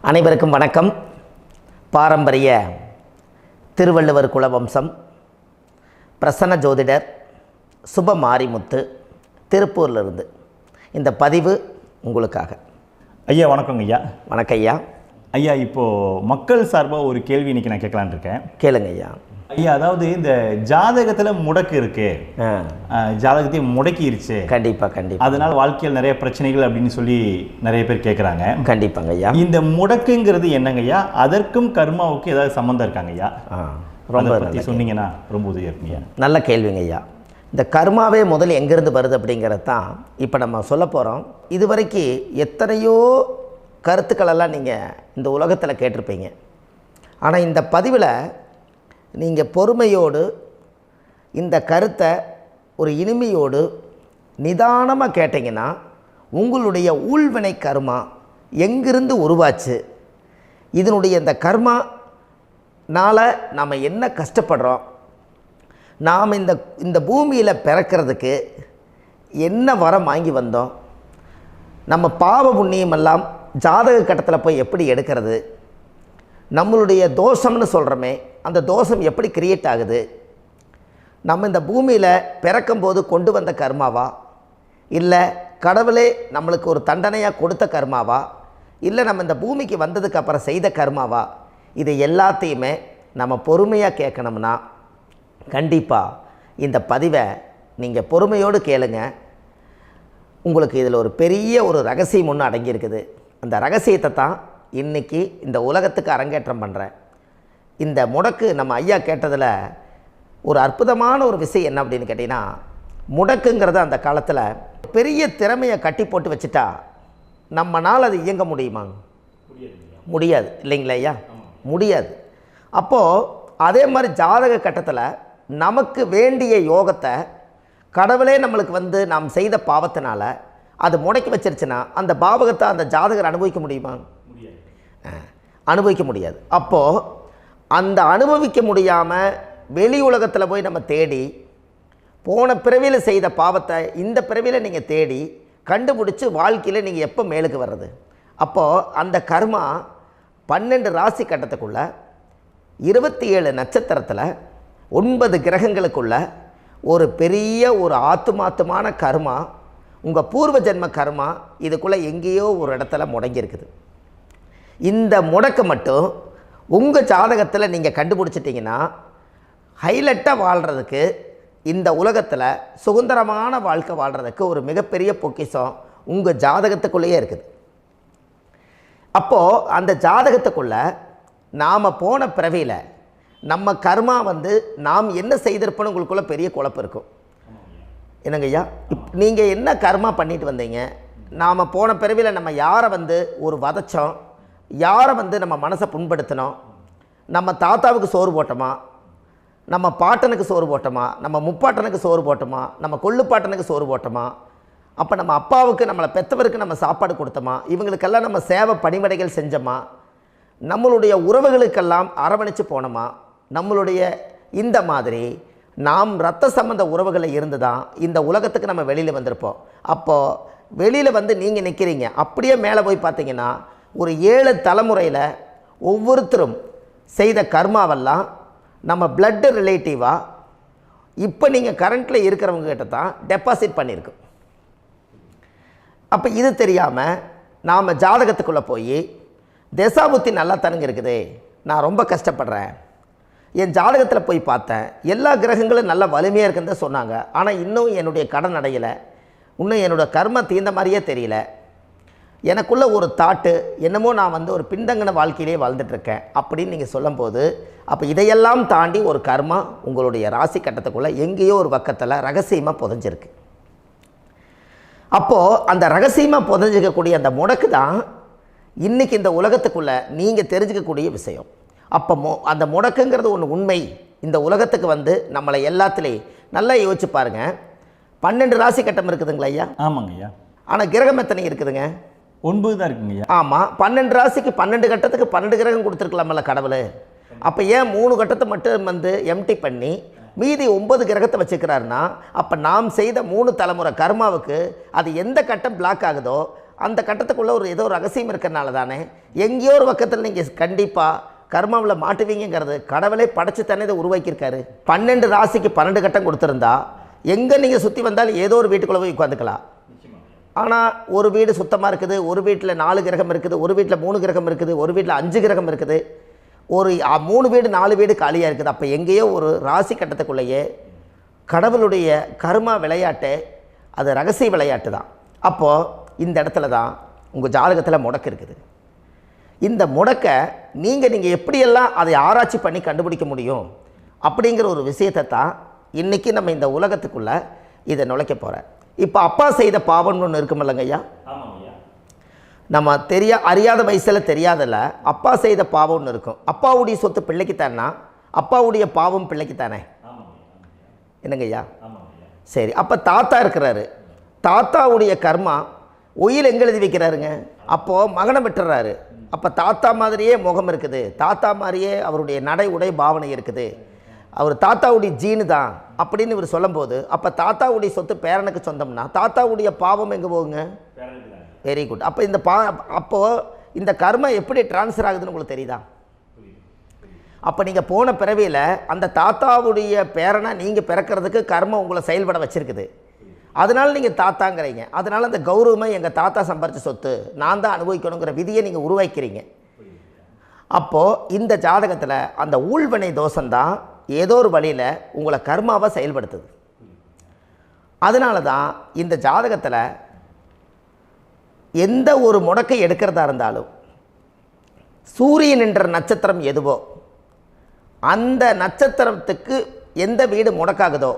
அனைவருக்கும் வணக்கம். பாரம்பரிய திருவள்ளுவர் குலவம்சம் பிரசன்ன ஜோதிடர் சுப மாரிமுத்து திருப்பூரிலிருந்து இந்த பதிவு உங்களுக்காக. ஐயா வணக்கங்க ஐயா. வணக்கம் ஐயா. ஐயா இப்போது மக்கள் சார்பாக ஒரு கேள்வி இன்றைக்கி நான் கேட்கலான் இருக்கேன். கேளுங்க ஐயா. ஐயா அதாவது இந்த ஜாதகத்தில் முடக்கு இருக்கு, ஜாதகத்தையும் முடக்கிருச்சு, கண்டிப்பாக அதனால் வாழ்க்கையில் நிறைய பிரச்சனைகள் அப்படின்னு சொல்லி நிறைய பேர் கேட்குறாங்க. கண்டிப்பாங்க ஐயா. இந்த முடக்குங்கிறது என்னங்க ஐயா? அதற்கும் கர்மாவுக்கு ஏதாவது சம்மந்தம் இருக்காங்க ஐயா? ரொம்ப பற்றி சொன்னீங்கன்னா ரொம்ப உதவியாக இருக்குங்க. நல்ல கேள்விங்க ஐயா. இந்த கர்மாவே முதல்ல எங்கேருந்து வருது அப்படிங்கிறது தான் இப்போ நம்ம சொல்ல போகிறோம். இதுவரைக்கும் எத்தனையோ கருத்துக்களெல்லாம் நீங்கள் இந்த உலகத்தில் கேட்டிருப்பீங்க. ஆனால் இந்த பதிவில் நீங்கள் பொறுமையோடு இந்த கருத்தை ஒரு இனிமையோடு நிதானமாக கேட்டிங்கன்னா உங்களுடைய ஊழ்வினை கர்மா எங்கிருந்து உருவாச்சு, இதனுடைய இந்த கர்மானால் நாம் என்ன கஷ்டப்படுறோம், நாம் இந்த பூமியில் பிறக்கிறதுக்கு என்ன வரம் வாங்கி வந்தோம், நம்ம பாவ புண்ணியமெல்லாம் ஜாதக கட்டத்தில் போய் எப்படி எடுக்கிறது, நம்மளுடைய தோஷம்னு சொல்கிறோமே அந்த தோஷம் எப்படி கிரியேட் ஆகுது, நம்ம இந்த பூமியில் பிறக்கும்போது கொண்டு வந்த கர்மாவா, இல்லை கடவுளே நம்மளுக்கு ஒரு தண்டனையாக கொடுத்த கர்மாவா, இல்லை நம்ம இந்த பூமிக்கு வந்ததுக்கு அப்புறம் செய்த கர்மாவா, இது எல்லாத்தையுமே நம்ம பொறுமையாக கேட்கணும்னா கண்டிப்பாக இந்த பதிவை நீங்கள் பொறுமையோடு கேளுங்க. உங்களுக்கு இதில் ஒரு பெரிய ஒரு ரகசியம் ஒன்று அடங்கியிருக்குது. அந்த ரகசியத்தை தான் இன்றைக்கி இந்த உலகத்துக்கு அரங்கேற்றம் பண்ணுறேன். இந்த முடக்கு நம்ம ஐயா கேட்டதில் ஒரு அற்புதமான ஒரு விஷயம் என்ன அப்படின்னு கேட்டிங்கன்னா, முடக்குங்கிறது அந்த காலத்தில் பெரிய திறமையை கட்டி போட்டு வச்சுட்டா நம்மனால் அது இயங்க முடியுமா? முடியாது இல்லைங்களா ஐயா? முடியாது. அப்போது அதே மாதிரி ஜாதக கட்டத்தில் நமக்கு வேண்டிய யோகத்தை கடவுளே நம்மளுக்கு நாம் செய்த பாவத்தினால அது முடக்கி வச்சிருச்சுன்னா அந்த பாவகத்தை அந்த ஜாதகர் அனுபவிக்க முடியுமா? அனுபவிக்க முடியாது. அப்போது அந்த அனுபவிக்க முடியாமல் வெளி உலகத்தில் போய் நம்ம தேடி போன பிறவியில் செய்த பாவத்தை இந்த பிறவியில் நீங்கள் தேடி கண்டுபிடிச்சி வாழ்க்கையில் நீங்கள் எப்போ மேலுக்கு வர்றது? அப்போது அந்த கர்மா 12 ராசி கட்டத்துக்குள்ள 27 நட்சத்திரத்தில் 9 கிரகங்களுக்குள்ள ஒரு பெரிய ஒரு ஆத்துமாத்துமான கர்மா, உங்கள் பூர்வ ஜென்ம கர்மா இதுக்குள்ளே எங்கேயோ ஒரு இடத்துல முடங்கியிருக்குது. இந்த முடக்க மட்டும் உங்கள் ஜாதகத்தில் நீங்கள் கண்டுபிடிச்சிட்டிங்கன்னா ஹைலைட்டாக வாழ்கிறதுக்கு, இந்த உலகத்தில் சுதந்திரமான வாழ்க்கை வாழ்கிறதுக்கு ஒரு மிகப்பெரிய பொக்கிஷம் உங்கள் ஜாதகத்துக்குள்ளேயே இருக்குது. அப்போது அந்த ஜாதகத்துக்குள்ளே நாம் போன பிறவியில் நம்ம கர்மா நாம் என்ன செய்திருப்போன்னு உங்களுக்குள்ளே பெரிய குழப்பம் இருக்கும். என்னங்க ஐயா, நீங்கள் என்ன கர்மா பண்ணிட்டு வந்தீங்க, நாம் போன பிறவியில் நம்ம யாரை ஒரு வதச்சோம், யாரை நம்ம மனசை புண்படுத்தினோம், நம்ம தாத்தாவுக்கு சோறு போட்டோமா, நம்ம பாட்டனுக்கு சோறு போட்டோமா, நம்ம முப்பாட்டனுக்கு சோறு போட்டோமா, நம்ம கொள்ளுப்பாட்டனுக்கு சோறு போட்டோமா, அப்போ நம்ம அப்பாவுக்கு நம்மளை பெற்றவருக்கு நம்ம சாப்பாடு கொடுத்தோமா, இவங்களுக்கெல்லாம் நம்ம சேவை பணிமடைகள் செஞ்சோமா, நம்மளுடைய உறவுகளுக்கெல்லாம் அரவணைச்சு போனோமா, நம்மளுடைய இந்த மாதிரி நாம் இரத்த சம்பந்த உறவுகளை இருந்து தான் இந்த உலகத்துக்கு நம்ம வெளியில் வந்திருப்போம். அப்போது வெளியில் நீங்கள் நிற்கிறீங்க, அப்படியே மேலே போய் பார்த்தீங்கன்னா ஒரு 7 தலைமுறையில் ஒவ்வொருத்தரும் செய்த கர்மாவெல்லாம் நம்ம பிளட்டு ரிலேட்டிவாக இப்போ நீங்கள் கரண்ட்டில் இருக்கிறவங்க கிட்ட தான் டெபாசிட் பண்ணியிருக்கோம். அப்போ இது தெரியாமல் நாம் ஜாதகத்துக்குள்ளே போய் தசாபுத்தி நல்லா தனுங்க இருக்குது, நான் ரொம்ப கஷ்டப்படுறேன், என் ஜாதகத்தில் போய் பார்த்தேன் எல்லா கிரகங்களும் நல்ல வலிமையாக இருக்குன்னு தான் சொன்னாங்க, ஆனால் இன்னும் என்னுடைய கடன் அடையலை, இன்னும் என்னோடய கர்ம தீர்ந்த மாதிரியே தெரியல, எனக்குள்ளே ஒரு தாட்டு என்னமோ நான் ஒரு பின்தங்கின வாழ்க்கையிலே வாழ்ந்துட்டுருக்கேன் அப்படின்னு நீங்கள் சொல்லும்போது, அப்போ இதையெல்லாம் தாண்டி ஒரு கர்மா உங்களுடைய ராசி கட்டத்துக்குள்ளே எங்கேயோ ஒரு பக்கத்தில் ரகசியமாக புதைஞ்சிருக்கு. அப்போது அந்த ரகசியமாக புதைஞ்சிக்கக்கூடிய அந்த முடக்கு தான் இன்றைக்கி இந்த உலகத்துக்குள்ளே நீங்கள் தெரிஞ்சுக்கக்கூடிய விஷயம். அப்போ அந்த முடக்குங்கிறது ஒன்று உண்மை. இந்த உலகத்துக்கு நம்மளை எல்லாத்துலேயும் நல்லா யோசிச்சு பாருங்கள். 12 ராசி கட்டம் இருக்குதுங்களா ஐயா? ஆமாங்க ஐயா. ஆனால் கிரகம் எத்தனை இருக்குதுங்க? 9 தான் இருக்குங்க ஐயா. ஆமாம், 12 ராசிக்கு 12 கட்டத்துக்கு 12 கிரகம் கொடுத்துருக்கலாமல்ல கடவுள். அப்போ ஏன் 3 கட்டத்தை மட்டும் எம்டி பண்ணி மீதி 9 கிரகத்தை வச்சுக்கிறாருன்னா, அப்போ நாம் செய்த 3 தலைமுறை கர்மாவுக்கு அது எந்த கட்டம் பிளாக் ஆகுதோ அந்த கட்டத்துக்குள்ளே ஏதோ ஒரு ரகசியம் இருக்கிறனால தானே எங்கேயோ ஒரு பக்கத்தில் நீங்கள் கண்டிப்பாக கர்மாவில் மாட்டுவீங்கிறது கடவுளே படைச்சு தானே இதை உருவாக்கியிருக்காரு. 12 ராசிக்கு 12 கட்டம் கொடுத்துருந்தா எங்கே நீங்கள் சுற்றி வந்தாலும் ஏதோ ஒரு வீட்டுக்குள்ளே போய் உட்காந்துக்கலாம். ஆனால் ஒரு வீடு சுத்தமாக இருக்குது, ஒரு வீட்டில் 4 கிரகம் இருக்குது, ஒரு வீட்டில் 3 கிரகம் இருக்குது, ஒரு வீட்டில் 5 கிரகம் இருக்குது, ஒரு 3 வீடு 4 வீடு காலியாக இருக்குது. அப்போ எங்கேயோ ஒரு ராசி கட்டத்துக்குள்ளேயே கடவுளுடைய கர்மா விளையாட்டு, அது ரகசிய விளையாட்டு தான். அப்போது இந்த இடத்துல தான் உங்கள் ஜாதகத்தில் முடக்கு இருக்குது. இந்த முடக்கை நீங்கள் எப்படியெல்லாம் அதை ஆராய்ச்சி பண்ணி கண்டுபிடிக்க முடியும் அப்படிங்கிற ஒரு விஷயத்தை தான் இன்றைக்கி நம்ம இந்த உலகத்துக்குள்ளே இதை நுழைக்க போகிறேன். இப்போ அப்பா செய்த பாவம்னு ஒன்று இருக்குமில்லங்க ஐயா, நம்ம அறியாத வயசில் தெரியாதில்ல, அப்பா செய்த பாவம்னு இருக்கும். அப்பாவுடைய சொத்து பிள்ளைக்குத்தானா, அப்பாவுடைய பாவம் பிள்ளைக்குத்தானே, என்னங்க ஐயா? சரி, அப்போ தாத்தா இருக்கிறாரு, தாத்தாவுடைய கர்மா உயிர் எங்கே எழுதி வைக்கிறாருங்க? அப்போது மகனை விட்டுறாரு. அப்போ தாத்தா மாதிரியே முகம் இருக்குது, தாத்தா மாதிரியே அவருடைய நடை உடை பாவனை இருக்குது, அவர் தாத்தாவுடைய ஜீனு தான் அப்படின்னு இவர் சொல்லும்போது, அப்போ தாத்தாவுடைய சொத்து பேரனுக்கு சொந்தம்னா தாத்தாவுடைய பாவம் எங்கே போகுங்க? Very good. அப்போ அப்போது இந்த கர்மா எப்படி டிரான்ஸ்ஃபர் ஆகுதுன்னு உங்களுக்கு தெரியுதா? அப்போ நீங்கள் போன பிறவியில் அந்த தாத்தாவுடைய பேரனை நீங்கள் பிறக்கிறதுக்கு கர்மம் உங்களை செயல்பட வச்சுருக்குது. அதனால் நீங்கள் தாத்தாங்கிறீங்க. அதனால் அந்த கௌரவமாக எங்கள் தாத்தா சம்பாரித்த சொத்து நான் தான் அனுபவிக்கணுங்கிற விதியை நீங்கள் உருவாக்கிறீங்க. அப்போது இந்த ஜாதகத்தில் அந்த ஊழ்வினை தோஷந்தான் ஏதோ ஒரு வழியில் உங்களை கர்மாவை செயல்படுத்துது. அதனால தான் இந்த ஜாதகத்தில் எந்த ஒரு முடக்கை எடுக்கிறதா இருந்தாலும் சூரியன் என்ற நட்சத்திரம் எதுவோ அந்த நட்சத்திரத்துக்கு எந்த வீடு முடக்காகுதோ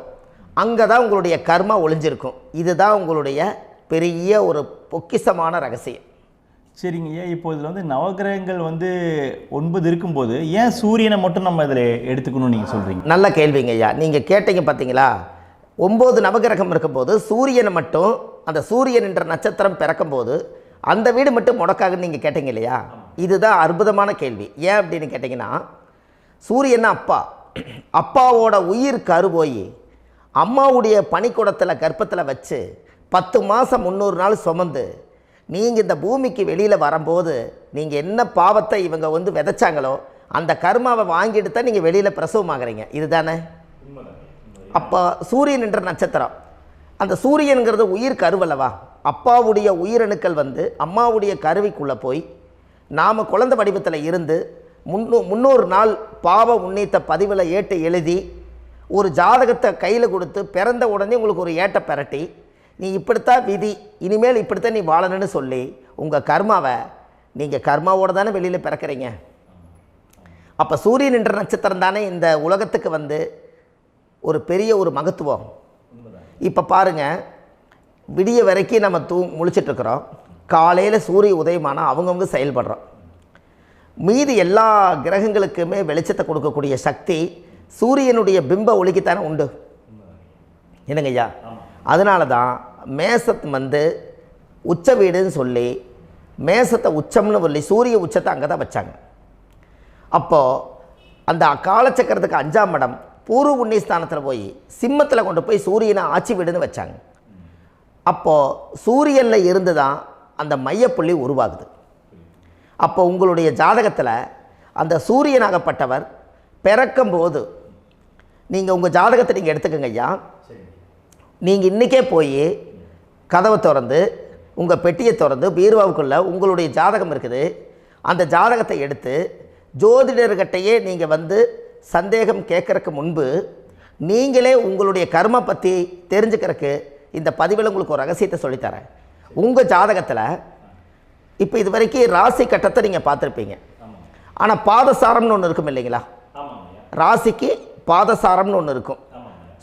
அங்கே தான் உங்களுடைய கர்மா ஒளிஞ்சிருக்கும். இதுதான் உங்களுடைய பெரிய ஒரு பொக்கிஷமான ரகசியம். சரிங்க ஐயா, இப்போ இதில் நவகிரகங்கள் 9 இருக்கும்போது ஏன் சூரியனை மட்டும் நம்ம இதில் எடுத்துக்கணும்னு நீங்கள் சொல்கிறீங்க? நல்ல கேள்விங்க ஐயா. நீங்கள் கேட்டீங்க பார்த்தீங்களா, 9 நவகிரகம் இருக்கும்போது சூரியனை மட்டும், அந்த சூரியன் என்ற நட்சத்திரம் பிறக்கும்போது அந்த வீடு மட்டும் முடக்காகுன்னு நீங்கள் கேட்டீங்க இல்லையா? இதுதான் அற்புதமான கேள்வி. ஏன் அப்படின்னு கேட்டிங்கன்னா, சூரியன் அப்பாவோட உயிர் கரு போய் அம்மாவுடைய பனிக்கூடத்தில் கர்ப்பத்தில் வச்சு 10 மாதம் 300 நாள் சுமந்து நீங்கள் இந்த பூமிக்கு வெளியில் வரும்போது நீங்கள் என்ன பாவத்தை இவங்க விதைச்சாங்களோ அந்த கர்மாவை வாங்கிட்டு தான் நீங்கள் வெளியில் பிரசவமாகறீங்க. இதுதானே? அப்போ சூரியன் என்ற நட்சத்திரம், அந்த சூரியனுங்கிறது உயிர் கருவல்லவா, அப்பாவுடைய உயிரணுக்கள் அம்மாவுடைய கருவிக்குள்ளே போய் நாம் குழந்தை வடிவத்தில் இருந்து 300 நாள் பாவ உன்னித்த பதிவில் ஏட்டு எழுதி ஒரு ஜாதகத்தை கையில் கொடுத்து பிறந்த உடனே உங்களுக்கு ஒரு ஏட்டை பெரட்டி நீ இப்படித்தான் விதி, இனிமேல் இப்படித்தான் நீ வாழணும்னு சொல்லி உங்கள் கர்மாவை நீங்கள் கர்மாவோடு தானே வெளியில் பிறக்கிறீங்க. அப்போ சூரியன் என்ற நட்சத்திரம் தானே இந்த உலகத்துக்கு ஒரு பெரிய ஒரு மகத்துவம். இப்போ பாருங்கள், விடிய வரைக்கும் நம்ம முழிச்சிட்ருக்குறோம், காலையில் சூரிய உதயமானால் அவங்கவுங்க செயல்படுறோம். மீதி எல்லா கிரகங்களுக்குமே வெளிச்சத்தை கொடுக்கக்கூடிய சக்தி சூரியனுடைய பிம்ப ஒளிக்குத்தானே உண்டு, என்னங்க ஐயா? அதனால தான் மேசத்து உச்ச வீடுன்னு சொல்லி மேசத்தை உச்சம்னு சொல்லி சூரிய உச்சத்தை அங்கே தான் வச்சாங்க. அப்போது அந்த காலச்சக்கரத்துக்கு 5ஆம் இடம் பூர்வ புண்ணியஸ்தானத்தில் போய் சிம்மத்தில் கொண்டு போய் சூரியனை ஆட்சி வீடுன்னு வச்சாங்க. அப்போது சூரியனில் இருந்து தான் அந்த மையப்புள்ளி உருவாகுது. அப்போ உங்களுடைய ஜாதகத்தில் அந்த சூரியனாகப்பட்டவர் பிறக்கும்போது நீங்கள் உங்கள் ஜாதகத்தை நீங்கள் எடுத்துக்கங்க ஐயா. நீங்கள் இன்றைக்கே போய் கதவை திறந்து உங்கள் பெட்டியை திறந்து பீர்வாவுக்குள்ளே உங்களுடைய ஜாதகம் இருக்குது, அந்த ஜாதகத்தை எடுத்து ஜோதிடர்கிட்டையே நீங்கள் சந்தேகம் கேட்குறக்கு முன்பு நீங்களே உங்களுடைய கர்ம பற்றி தெரிஞ்சுக்கிறதுக்கு இந்த பதிவில் உங்களுக்கு ஒரு ரகசியத்தை சொல்லித்தரேன். உங்கள் ஜாதகத்தில் இப்போ இது வரைக்கும் ராசி கட்டத்தை நீங்கள் பார்த்துருப்பீங்க, ஆனால் பாதசாரம்னு ஒன்று இருக்கும் இல்லைங்களா? ராசிக்கு பாதசாரம்னு ஒன்று இருக்கும்.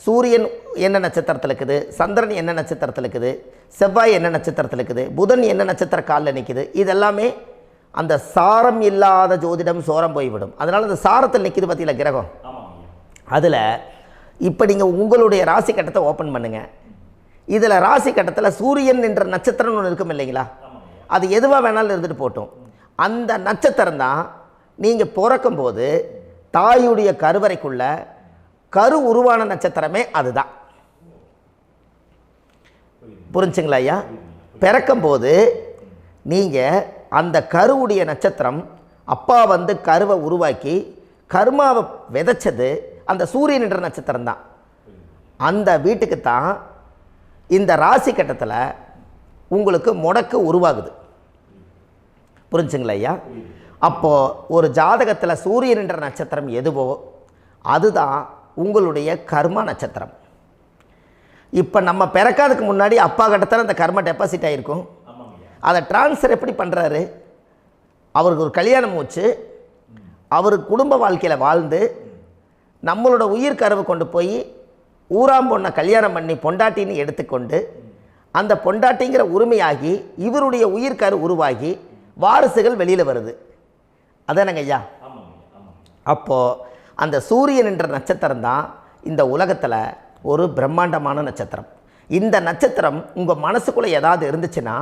சூரியன் என்ன நட்சத்திரத்தில் இருக்குது, சந்திரன் என்ன நட்சத்திரத்தில் இருக்குது, செவ்வாய் என்ன நட்சத்திரத்தில் இருக்குது, புதன் என்ன நட்சத்திர காலில் நிற்குது, இதெல்லாமே அந்த சாரம் இல்லாத ஜோதிடம் சோரம் போய்விடும். அதனால் அந்த சாரத்தில் நிற்கிது பார்த்தீங்களா கிரகம், அதில் இப்போ நீங்கள் உங்களுடைய ராசி கட்டத்தை ஓப்பன் பண்ணுங்கள். இதில் ராசி கட்டத்தில் சூரியன் என்ற நட்சத்திரம்னு ஒன்று இருக்கும் இல்லைங்களா? அது எதுவாக வேணாலும் இருந்துட்டு போட்டோம். அந்த நட்சத்திரம் தான் நீங்கள் பிறக்கும்போது தாயுடைய கருவறைக்குள்ள கரு உருவான நட்சத்திரமே அதுதான். புரிஞ்சுங்களா ஐயா? பிறக்கும்போது நீங்கள் அந்த கருவுடைய நட்சத்திரம் அப்பா வந்து கருவை உருவாக்கி கர்மாவை விதைச்சது அந்த சூரியன் என்ற நட்சத்திரம் தான். அந்த வீட்டுக்கு தான் இந்த ராசி கட்டத்தில் உங்களுக்கு முடக்கு உருவாகுது. புரிஞ்சுங்களா ஐயா? அப்போது ஒரு ஜாதகத்தில் சூரியன் என்ற நட்சத்திரம் எதுவோ அதுதான் உங்களுடைய கர்மா நட்சத்திரம். இப்போ நம்ம பிறக்காதுக்கு முன்னாடி அப்பா கட்டத்தில் அந்த கர்மா டெபாசிட் ஆகிருக்கும். அதை ட்ரான்ஸ்ஃபர் எப்படி பண்ணுறாரு? அவருக்கு ஒரு கல்யாணம் வச்சு அவர் குடும்ப வாழ்க்கையில் வாழ்ந்து நம்மளோட உயிர் கருவை கொண்டு போய் ஊராம் பொண்ணை கல்யாணம் பண்ணி பொண்டாட்டின்னு எடுத்துக்கொண்டு அந்த பொண்டாட்டிங்கிற உரிமையாகி இவருடைய உயிர் கரு உருவாகி வாரிசுகள் வெளியில் வருது. அதானங்க ஐயா? அப்போது அந்த சூரியன் என்ற நட்சத்திரம் தான் இந்த உலகத்தில் ஒரு பிரம்மாண்டமான நட்சத்திரம். இந்த நட்சத்திரம் உங்கள் மனசுக்குள்ளே ஏதாவது இருந்துச்சுன்னா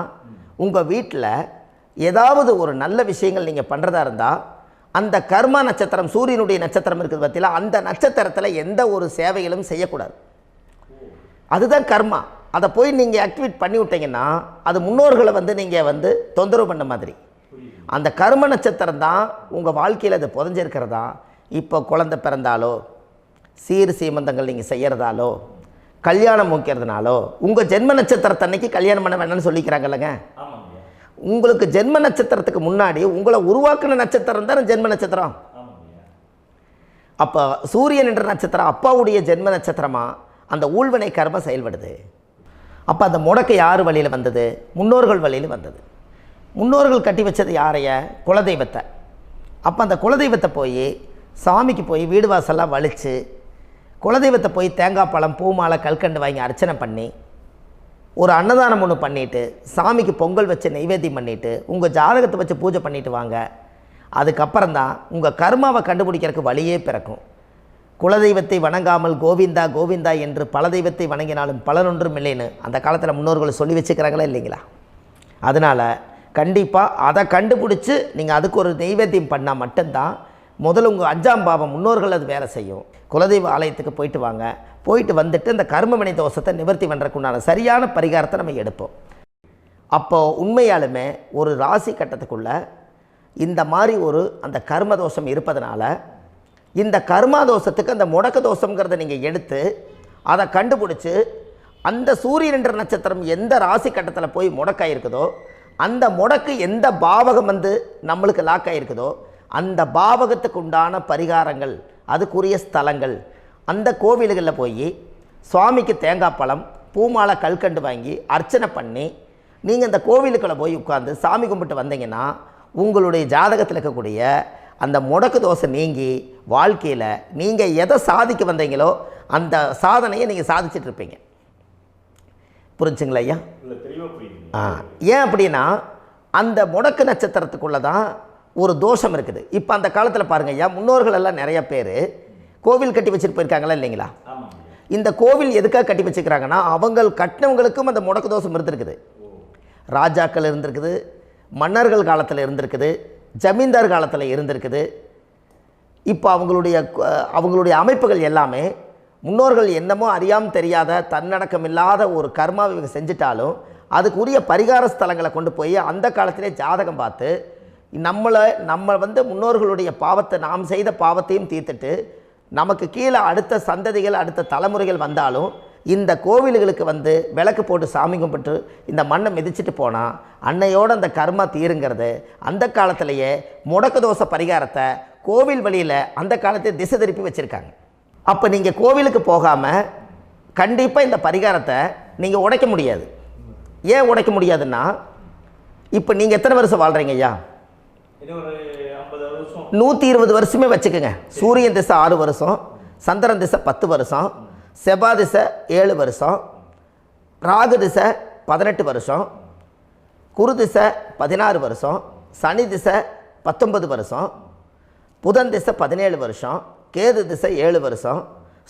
உங்கள் வீட்டில் ஏதாவது ஒரு நல்ல விஷயங்கள் நீங்கள் பண்ணுறதா இருந்தால் அந்த கர்மா நட்சத்திரம் சூரியனுடைய நட்சத்திரம் இருக்குது பார்த்தீங்களா, அந்த நட்சத்திரத்தில் எந்த ஒரு சேவைகளும் செய்யக்கூடாது. அதுதான் கர்மா. அதை போய் நீங்கள் ஆக்டிவேட் பண்ணி விட்டீங்கன்னா அது முன்னோர்களை வந்து நீங்கள் வந்து தொந்தரவு பண்ண மாதிரி. அந்த கர்ம நட்சத்திரம் தான் உங்கள் வாழ்க்கையில் அது புதஞ்சிருக்கிறதா. இப்போ குழந்தை பிறந்தாலோ சீர் சீமந்தங்கள் நீங்கள் செய்கிறதாலோ கல்யாணம் முக்கிறதுனாலோ உங்கள் ஜென்ம நட்சத்திரத்தன்னைக்கு கல்யாணம் பண்ண வேண்டாம்னு சொல்லிக்கிறாங்கல்லங்க. உங்களுக்கு ஜென்ம நட்சத்திரத்துக்கு முன்னாடி உங்களை உருவாக்குன நட்சத்திரம் தான் ஜென்ம நட்சத்திரம். அப்போ சூரியன் என்ற நட்சத்திரம் அப்பாவுடைய ஜென்ம நட்சத்திரமாக அந்த ஊழ்வினை கர்மம் செயல்படுது. அப்போ அந்த முடக்கு யார் வழியில் வந்தது? முன்னோர்கள் வழியில் வந்தது. முன்னோர்கள் கட்டி வச்சது யாரைய? குலதெய்வத்தை. அப்போ அந்த குலதெய்வத்தை போய் சாமிக்கு போய் வீடு வாசல்லாம் வலித்து குலதெய்வத்தை போய் தேங்காய் பழம் பூ மாலை கல்கண்டு வாங்கி அர்ச்சனை பண்ணி ஒரு அன்னதானம் ஒன்று பண்ணிவிட்டு சாமிக்கு பொங்கல் வச்சு நைவேத்தியம் பண்ணிவிட்டு உங்கள் ஜாதகத்தை வச்சு பூஜை பண்ணிவிட்டு வாங்க. அதுக்கப்புறம் தான் உங்கள் கர்மாவை கண்டுபிடிக்கிறதுக்கு வழியே பிறக்கும். குலதெய்வத்தை வணங்காமல் கோவிந்தா கோவிந்தா என்று பல தெய்வத்தை வணங்கினாலும் பலனொன்றும் இல்லைன்னு அந்த காலத்தில் முன்னோர்கள் சொல்லி வச்சுக்கிறாங்களா இல்லைங்களா? அதனால் கண்டிப்பாக அதை கண்டுபிடிச்சி நீங்கள் அதுக்கு ஒரு நைவேத்தியம் பண்ணால் மட்டும்தான் முதல்ல உங்கள் 5ஆம் பாவம் முன்னோர்கள் அது வேலை செய்யும். குலதெய்வ ஆலயத்துக்கு போயிட்டு வாங்க. போயிட்டு வந்துட்டு இந்த கர்மவினை தோஷத்தை நிவர்த்தி பண்ணுறதுக்குண்டான சரியான பரிகாரத்தை நம்ம எடுப்போம். அப்போது உண்மையாலுமே ஒரு ராசி கட்டத்துக்குள்ளே இந்த மாதிரி ஒரு அந்த கர்ம தோஷம் இருப்பதனால இந்த கர்மா தோஷத்துக்கு அந்த முடக்க தோஷங்கிறத நீங்கள் எடுத்து அதை கண்டுபிடிச்சி அந்த சூரியன் என்ற நட்சத்திரம் எந்த ராசி கட்டத்தில் போய் முடக்காயிருக்குதோ அந்த முடக்கு எந்த பாவகம் வந்து நம்மளுக்கு லாக் ஆகிருக்குதோ அந்த பாவகத்துக்கு உண்டான பரிகாரங்கள் அதுக்குரிய ஸ்தலங்கள் அந்த கோவில்களில் போய் சுவாமிக்கு தேங்காய் பழம் பூமாலை கல்கண்டு வாங்கி அர்ச்சனை பண்ணி நீங்கள் இந்த கோவிலுக்குள்ளே போய் உட்காந்து சாமி கும்பிட்டு வந்தீங்கன்னா உங்களுடைய ஜாதகத்தில் இருக்கக்கூடிய அந்த முடக்கு தோசை நீங்கி வாழ்க்கையில் நீங்கள் எதை சாதிக்க வந்தீங்களோ அந்த சாதனையை நீங்கள் சாதிச்சிட்ருப்பீங்க. புரிஞ்சுங்களா ஐயா? ஏன் அப்படின்னா அந்த முடக்கு நட்சத்திரத்துக்குள்ளே தான் ஒரு தோஷம் இருக்குது. இப்போ அந்த காலத்தில் பாருங்கள் ஐயா, முன்னோர்கள் எல்லாம் நிறைய பேர் கோவில் கட்டி வச்சுட்டு போயிருக்காங்களா இல்லைங்களா? இந்த கோவில் எதுக்காக கட்டி வச்சுக்கிறாங்கன்னா அவங்க கட்டினவங்களுக்கும் அந்த முடக்கு தோஷம் இருந்திருக்குது. ராஜாக்கள் இருந்திருக்குது, மன்னர்கள் காலத்தில் இருந்திருக்குது, ஜமீன்தார் காலத்தில் இருந்திருக்குது. இப்போ அவங்களுடைய அமைப்புகள் எல்லாமே முன்னோர்கள் என்னமோ அறியாமல் தெரியாத தன்னடக்கம் இல்லாத ஒரு கர்மாவை இவங்க செஞ்சிட்டாலும் அதுக்குரிய பரிகார ஸ்தலங்களை கொண்டு போய் அந்த காலத்திலே ஜாதகம் பார்த்து நம்ம வந்து முன்னோர்களுடைய பாவத்தை நாம் செய்த பாவத்தையும் தீர்த்துட்டு நமக்கு கீழே அடுத்த சந்ததிகள் அடுத்த தலைமுறைகள் வந்தாலும் இந்த கோவில்களுக்கு வந்து விளக்கு போட்டு சாமி கும்பிட்டு இந்த மண்ணை மிதிச்சிட்டு போனால் அன்னையோடு அந்த கர்மா தீருங்கிறது அந்த காலத்திலேயே முடக்க தோஷ பரிகாரத்தை கோவில் வழியில் அந்த காலத்தை திசை திருப்பி வச்சுருக்காங்க. அப்போ நீங்கள் கோவிலுக்கு போகாமல் கண்டிப்பாக இந்த பரிகாரத்தை நீங்கள் உடைக்க முடியாது. ஏன் உடைக்க முடியாதுன்னா இப்போ நீங்கள் எத்தனை வருஷம் வாழ்கிறீங்க ஐயா? 120 வருஷமே வச்சுக்கோங்க. சூரியன் திசை 6 வருஷம், சந்திரன் திசை 10 வருஷம், செவ்வாய் திசை 7 வருஷம், ராகு திசை 18 வருஷம், குரு திசை 16 வருஷம், சனி திசை 19 வருஷம், புதன் திசை 17 வருஷம், கேது திசை 7 வருஷம்,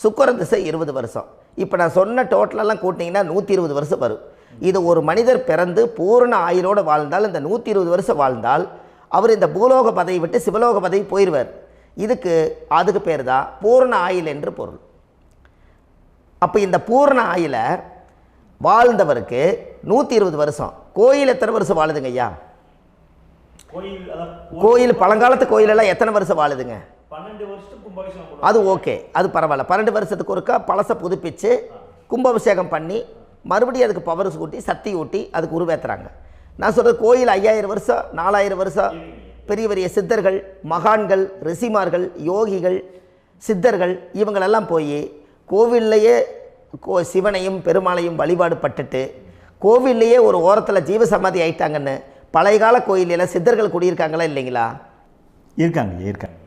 சுக்கிரன் திசை 20 வருஷம். இப்போ நான் சொன்ன டோட்டலெல்லாம் கூட்டிங்கன்னா 120 வருஷம் வரும். இது ஒரு மனிதர் பிறந்து பூரண ஆயுளோடு வாழ்ந்தால் இந்த 120 வருஷம் வாழ்ந்தால் அவர் இந்த பூலோக பதவி விட்டு சிவலோக பதவி போயிடுவார். அதுக்கு பேர் தான் பூரண ஆயுள் என்று பொருள். அப்போ இந்த பூரண ஆயுளை வாழ்ந்தவருக்கு 120 வருஷம். கோயில் எத்தனை வருஷம் வாழுதுங்க ஐயா? கோயில் பழங்காலத்து கோயிலெல்லாம் எத்தனை வருஷம் வாழுதுங்க? 12 வருஷத்துக்கு கும்பாபிஷேகம். அது ஓகே, அது பரவாயில்ல. 12 வருஷத்துக்கு ஒருக்கா பழசை புதுப்பிச்சு கும்பாபிஷேகம் பண்ணி மறுபடியும் அதுக்கு பவர் ஊட்டி சக்தி ஊட்டி அதுக்கு உருவேற்றுறாங்க. நான் சொல்கிறது கோயில் 5000 வருஷம் 4000 வருஷம் பெரிய பெரிய சித்தர்கள், மகான்கள், ரிஷிமார்கள், யோகிகள், சித்தர்கள் இவங்களெல்லாம் போய் கோவில்லையே சிவனையும் பெருமாளையும் வழிபாடு பட்டுட்டு கோவில்லையே ஒரு ஓரத்தில் ஜீவசமாதி ஆயிட்டாங்கன்னு பழைய கால கோயிலில் சித்தர்கள் குடியிருக்காங்களா இல்லைங்களா?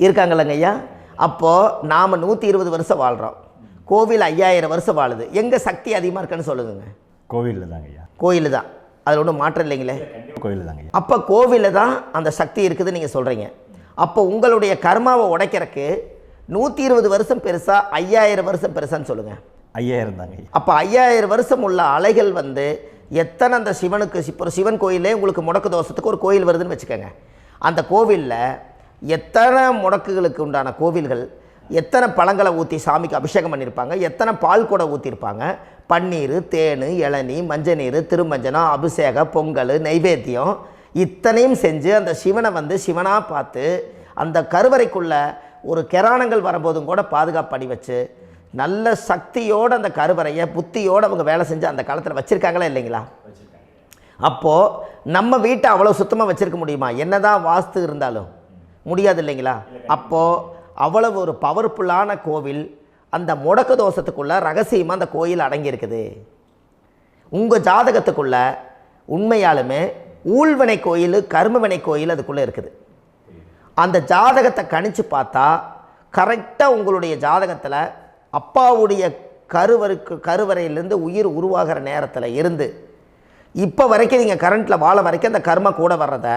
இருக்காங்கல்லங்க ஐயா. அப்போது நாம் 120 வருஷம் வாழ்கிறோம், கோவில் 5000 வருஷம் வாழுது. எங்கே சக்தி அதிகமாக இருக்குன்னு சொல்லுங்க? கோவிலில் தாங்க ஐயா. கோயில் தான், அதில் ஒன்றும் மாற்றம் இல்லைங்களே. கோயில் தாங்க. அப்போ கோவிலில் தான் அந்த சக்தி இருக்குதுன்னு நீங்கள் சொல்கிறீங்க. அப்போ உங்களுடைய கர்மாவை உடைக்கிறதுக்கு 120 வருஷம் பெருசா 5000 வருஷம் பெருசான்னு சொல்லுங்கள்? 5000 தாங்க. அப்போ 5000 வருஷம் உள்ள அலைகள் வந்து எத்தனை அந்த சிவனுக்கு இப்போ சிவன் கோயிலே உங்களுக்கு முடக்கு தோஷத்துக்கு ஒரு கோயில் வருதுன்னு வச்சுக்கோங்க. அந்த கோவிலில் எத்தனை முடக்குகளுக்கு உண்டான கோவில்கள், எத்தனை பழங்களை ஊற்றி சாமிக்கு அபிஷேகம் பண்ணியிருப்பாங்க, எத்தனை பால் கூட ஊற்றிருப்பாங்க, பன்னீர், தேன், இளநீ, மஞ்சள் நீர், திருமஞ்சனம், அபிஷேகம், பொங்கல், நைவேத்தியம் இத்தனையும் செஞ்சு அந்த சிவனை வந்து சிவனாக பார்த்து அந்த கருவறைக்குள்ள ஒரு கிராணங்கள் வரும்போதும் கூட பாதுகாப்பு பண்ணி வச்சு நல்ல சக்தியோடு அந்த கருவறையை புத்தியோடு அவங்க வேலை செஞ்சு அந்த காலத்தில் வச்சுருக்காங்களா இல்லைங்களா? அப்போது நம்ம வீட்டை அவ்வளோ சுத்தமாக வச்சுருக்க முடியுமா? என்னதான் வாஸ்து இருந்தாலும் முடியாது இல்லைங்களா? அப்போது அவ்வளவு ஒரு பவர்ஃபுல்லான கோவில் அந்த முடக்கு தோஷத்துக்குள்ளே ரகசியமாக அந்த கோயில் அடங்கியிருக்குது. உங்கள் ஜாதகத்துக்குள்ளே உண்மையாலுமே ஊழ்வினை கோயில், கர்மவினை கோயில் அதுக்குள்ளே இருக்குது. அந்த ஜாதகத்தை கணிச்சு பார்த்தா கரெக்டாக உங்களுடைய ஜாதகத்தில் அப்பாவுடைய கருவறையிலேருந்து உயிர் உருவாகிற நேரத்தில் இருந்து இப்போ வரைக்கும் நீங்கள் கரண்ட்டில் வாழ வரைக்கும் அந்த கர்ம கூட வர்றதை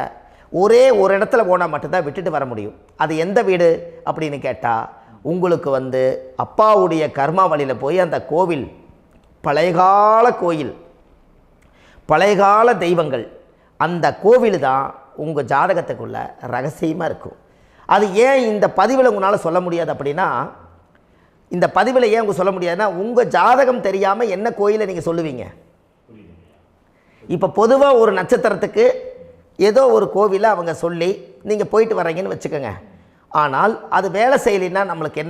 ஒரே ஒரு இடத்துல போனால் மட்டும்தான் விட்டுட்டு வர முடியும். அது எந்த வீடு அப்படின்னு கேட்டால் உங்களுக்கு வந்து அப்பாவுடைய கர்மா வழியில் போய் அந்த கோவில் பழையகால கோயில், பழையகால தெய்வங்கள், அந்த கோவில் தான் உங்கள் ஜாதகத்துக்குள்ள ரகசியமாக இருக்கும். அது ஏன் இந்த பதிவில் உங்களால் சொல்ல முடியாது அப்படின்னா, இந்த பதிவில் ஏன் உங்க சொல்ல முடியாதுன்னா உங்கள் ஜாதகம் தெரியாமல் என்ன கோயிலை நீங்கள் சொல்லுவீங்க? இப்போ பொதுவாக ஒரு நட்சத்திரத்துக்கு ஏதோ ஒரு கோவிலை அவங்க சொல்லி நீங்கள் போயிட்டு வர்றீங்கன்னு வச்சுக்கோங்க. ஆனால் அது வேலை செய்யலைன்னா நம்மளுக்கு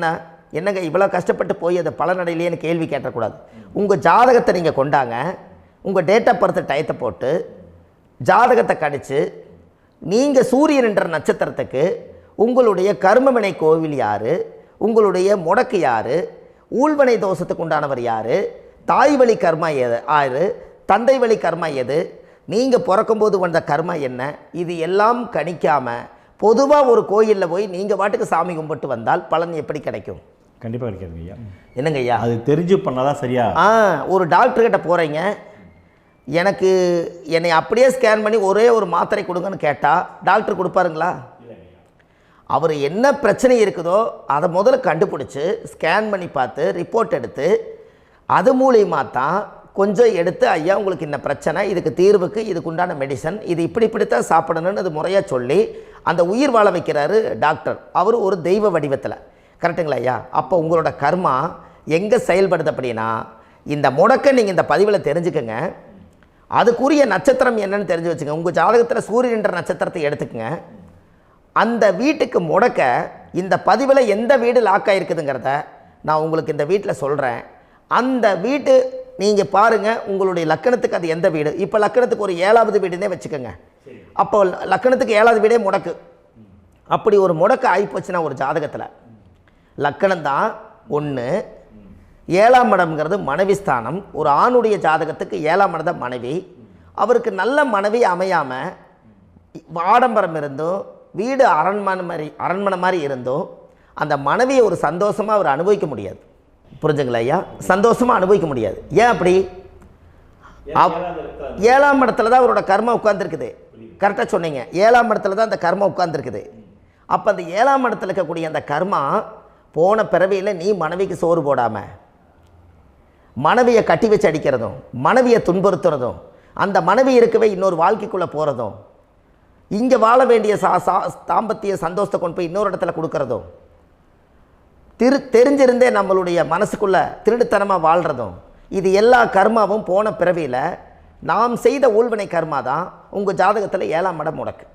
என்னங்க இவ்வளோ கஷ்டப்பட்டு போய் அதை பலனடையிலேன்னு கேள்வி கேட்டக்கூடாது. உங்கள் ஜாதகத்தை நீங்கள் கொண்டாங்க, உங்கள் டேட் ஆஃப் பர்த் டயத்தை போட்டு ஜாதகத்தை கணிச்சு நீங்கள் சூரியன் என்ற நட்சத்திரத்துக்கு உங்களுடைய கர்மவினை கோவில் யார், உங்களுடைய முடக்கு யார், ஊழ்வனை தோஷத்துக்கு உண்டானவர் யார், தாய் வழி கர்மா யார், தந்தை வழி கர்மா எது, நீங்கள் பிறக்கும்போது வந்த கர்மா என்ன, இது எல்லாம் கணிக்காமல் பொதுவாக ஒரு கோயிலில் போய் நீங்கள் பாட்டுக்கு சாமி கும்பிட்டு வந்தால் பலன் எப்படி கிடைக்கும்? கண்டிப்பாக கிடைக்காதுங்க ஐயா. என்னங்க ஐயா? அது தெரிஞ்சு பண்ணாதான் சரியா? ஒரு டாக்டர்கிட்ட போகிறீங்க, என்னை அப்படியே ஸ்கேன் பண்ணி ஒரே ஒரு மாத்திரை கொடுங்கன்னு கேட்டால் டாக்டர் கொடுப்பாருங்களா? அவர் என்ன பிரச்சனை இருக்குதோ அதை முதல்ல கண்டுபிடிச்சி ஸ்கேன் பண்ணி பார்த்து ரிப்போர்ட் எடுத்து அது மூலியமாக தான் கொஞ்சம் எடுத்து ஐயா உங்களுக்கு இந்த பிரச்சனை, இதுக்கு தீர்வுக்கு இதுக்குண்டான மெடிசன், இது இப்படித்தான் சாப்பிடணும்னு அது முறையாக சொல்லி அந்த உயிர் வாழ வைக்கிறாரு டாக்டர். அவர் ஒரு தெய்வ வடிவத்தில். கரெக்டுங்களா ஐயா? அப்போ உங்களோட கர்மா எங்கே செயல்படுது அப்படின்னா, இந்த முடக்க நீங்கள் இந்த பதிவில் தெரிஞ்சுக்கங்க. அதுக்குரிய நட்சத்திரம் என்னன்னு தெரிஞ்சு வச்சுங்க. உங்கள் ஜாதகத்தில் சூரியன் என்ற நட்சத்திரத்தை எடுத்துக்கங்க. அந்த வீட்டுக்கு முடக்க இந்த பதிவில் எந்த வீடு லாக் ஆகிருக்குதுங்கிறத நான் உங்களுக்கு இந்த வீட்டில் சொல்கிறேன். அந்த வீட்டு நீங்கள் பாருங்கள், உங்களுடைய லக்கணத்துக்கு அது எந்த வீடு. இப்போ லக்கணத்துக்கு ஒரு 7வது வீடுன்னே வச்சுக்கோங்க. அப்போ லக்கணத்துக்கு 7வது வீடே முடக்கு. அப்படி ஒரு முடக்கு ஆகிப்போச்சுன்னா ஒரு ஜாதகத்தில் லக்கணம் தான் 1, 7ஆம் இடம்ங்கிறது மனைவி ஸ்தானம். ஒரு ஆணுடைய ஜாதகத்துக்கு 7ஆம் இடம் தான் மனைவி. அவருக்கு நல்ல மனைவி அமையாமல் ஆடம்பரம் இருந்தும் வீடு அரண்மனை மாதிரி இருந்தும் அந்த மனைவியை ஒரு சந்தோஷமாக அவர் அனுபவிக்க முடியாது. புரிஞ்சுங்களா ஐயா? சந்தோஷமாக அனுபவிக்க முடியாது. ஏன் அப்படி? 7ஆம் இடத்துல தான் அவரோட கர்மா உட்கார்ந்துருக்குது. கரெக்டாக சொன்னீங்க. 7ஆம் இடத்துல தான் அந்த கர்மா உட்கார்ந்துருக்குது. அப்போ அந்த 7ஆம் இடத்துல இருக்கக்கூடிய அந்த கர்மா போன பிறவியில் நீ மனைவிக்கு சோறு போடாமல் மனைவியை கட்டி வச்சு அடிக்கிறதும், மனைவியை துன்புறுத்துறதும், அந்த மனைவி இருக்கவே இன்னொரு வாழ்க்கைக்குள்ளே போகிறதும், இங்கே வாழ வேண்டிய தாம்பத்திய சந்தோஷத்தை கொண்டு போய் இன்னொரு இடத்துல கொடுக்கறதும், தெரிஞ்சிருந்தே நம்மளுடைய மனசுக்குள்ளே திருடுத்தனமாக வாழ்கிறதும், இது எல்லா கர்மாவும் போன பிறவியில் நாம் செய்த ஊழ்வினை கர்மா தான் உங்கள் ஜாதகத்தில் 7ஆம் இடம் முடக்கு.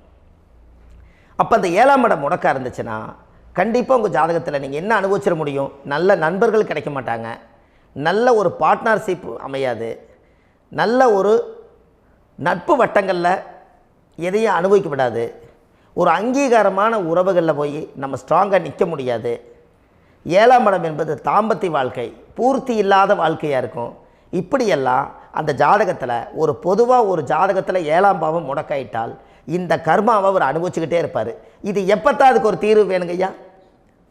அப்போ அந்த 7ஆம் இடம் முடக்கா இருந்துச்சுன்னா கண்டிப்பாக உங்கள் ஜாதகத்தில் நீங்கள் என்ன அனுபவிச்சிட முடியும்? நல்ல நண்பர்கள் கிடைக்க மாட்டாங்க, நல்ல ஒரு பார்ட்னர்ஷிப் அமையாது, நல்ல ஒரு நட்பு வட்டங்களில் எதையும் அனுபவிக்க விடாது, ஒரு அங்கீகாரமான உறவுகளில் போய் நம்ம ஸ்ட்ராங்காக நிற்க முடியாது. 7ஆம் இடம் என்பது தாம்பத்திய வாழ்க்கை, பூர்த்தி இல்லாத வாழ்க்கையாக இருக்கும். இப்படியெல்லாம் அந்த ஜாதகத்தில் ஒரு பொதுவாக ஒரு ஜாதகத்தில் 7ஆம் பாவம் முடக்காயிட்டால் இந்த கர்மாவை அவர் அனுபவிச்சுக்கிட்டே இருப்பார். இது எப்போத்தான் அதுக்கு ஒரு தீர்வு வேணுங்கய்யா?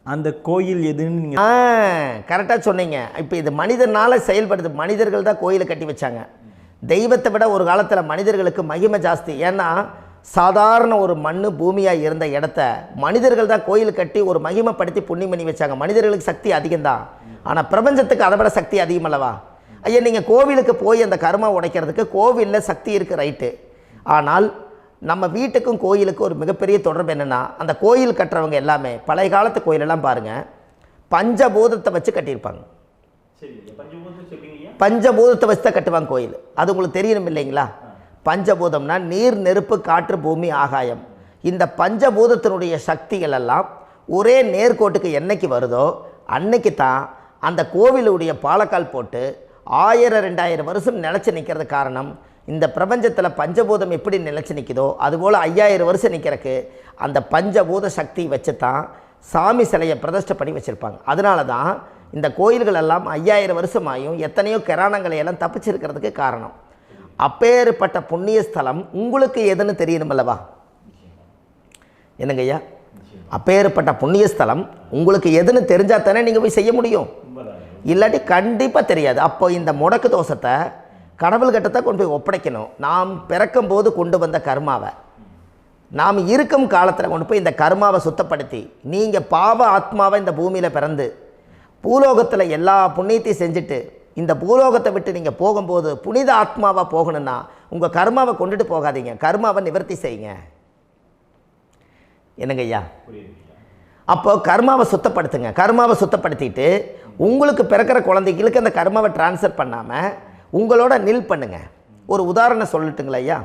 அந்த கோயில் எதுன்னு நீங்கள் கரெக்டாக சொன்னீங்க. இப்போ இது மனிதனால் செயல்படுது. மனிதர்கள் தான் கோயிலை கட்டி வச்சாங்க. தெய்வத்தை விட ஒரு காலத்தில் மனிதர்களுக்கு மகிமை ஜாஸ்தி. ஏன்னா சாதாரண ஒரு மண் பூமியாக இருந்த இடத்த மனிதர்கள் தான் கோயில் கட்டி ஒரு மகிமைப்படுத்தி புண்ணியம் பண்ணி வச்சாங்க. மனிதர்களுக்கு சக்தி அதிகம்தான், ஆனால் பிரபஞ்சத்துக்கு அதை விட சக்தி அதிகம் அல்லவா? ஐயா, நீங்கள் கோவிலுக்கு போய் அந்த கர்மா உடைக்கிறதுக்கு கோவிலில் சக்தி இருக்குது, ரைட்டு. ஆனால் நம்ம வீட்டுக்கும் கோயிலுக்கும் ஒரு மிகப்பெரிய தொடர்பு என்னென்னா, அந்த கோயில் கட்டுறவங்க எல்லாமே பழைய காலத்து கோயிலெல்லாம் பாருங்கள், பஞ்சபூதத்தை வச்சு கட்டியிருப்பாங்க. பஞ்சபூதத்தை வச்சு தான் கட்டுவாங்க கோயில். அது உங்களுக்கு தெரியணும் இல்லைங்களா? பஞ்சபூதம்னா நீர், நெருப்பு, காற்று, பூமி, ஆகாயம். இந்த பஞ்சபூதத்தினுடைய சக்திகள் எல்லாம் ஒரே நேர்கோட்டுக்கு என்னைக்கு வருதோ அன்னைக்கு தான் அந்த கோவிலுடைய பாலக்கால் போட்டு 1000-2000 வருஷம் நிலச்சி நிற்கிறது. காரணம், இந்த பிரபஞ்சத்தில் பஞ்சபூதம் எப்படி நிலச்சி நிற்குதோ அதுபோல் 5000 வருஷம் நிற்கிறதுக்கு அந்த பஞ்சபூத சக்தி வச்சு தான் சாமி சிலையை பிரதிஷ்டை பண்ணி வச்சுருப்பாங்க. அதனால தான் இந்த கோயில்கள் எல்லாம் 5000 வருஷமாயும் எத்தனையோ கிராணங்களை எல்லாம் தப்பிச்சிருக்கிறதுக்கு காரணம். அப்பேற்பட்ட புண்ணிய ஸ்தலம் உங்களுக்கு எதுன்னு தெரியணும் அல்லவா? என்னங்க ஐயா? அப்பேற்பட்ட புண்ணிய ஸ்தலம் உங்களுக்கு எதுன்னு தெரிஞ்சால் தானே நீங்கள் போய் செய்ய முடியும், இல்லாட்டி கண்டிப்பாக தெரியாது. அப்போ இந்த முடக்கு தோஷத்தை கடவுள்கிட்ட கொண்டு போய் ஒப்படைக்கணும். நாம் பிறக்கும் போது கொண்டு வந்த கர்மாவை நாம் இருக்கும் காலத்தில் கொண்டு போய் இந்த கர்மாவை சுத்தப்படுத்தி, நீங்கள் பாவ ஆத்மாவை இந்த பூமியில் பிறந்து பூலோகத்தில் எல்லா புண்ணியத்தையும் செஞ்சுட்டு இந்த பூலோகத்தை விட்டு நீங்கள் போகும்போது புனித ஆத்மாவாக போகணுன்னா உங்கள் கர்மாவை கொண்டுட்டு போகாதீங்க, கர்மாவை நிவர்த்தி செய்யுங்க. என்னங்க ஐயா? அப்போ கர்மாவை சுத்தப்படுத்துங்க. கர்மாவை சுத்தப்படுத்திட்டு உங்களுக்கு பிறக்கிற குழந்தைகளுக்கு அந்த கர்மாவை டிரான்ஸ்ஃபர் பண்ணாமல் உங்களோட நில் பண்ணுங்க. ஒரு உதாரணம் சொல்லட்டுங்களா ஐயா?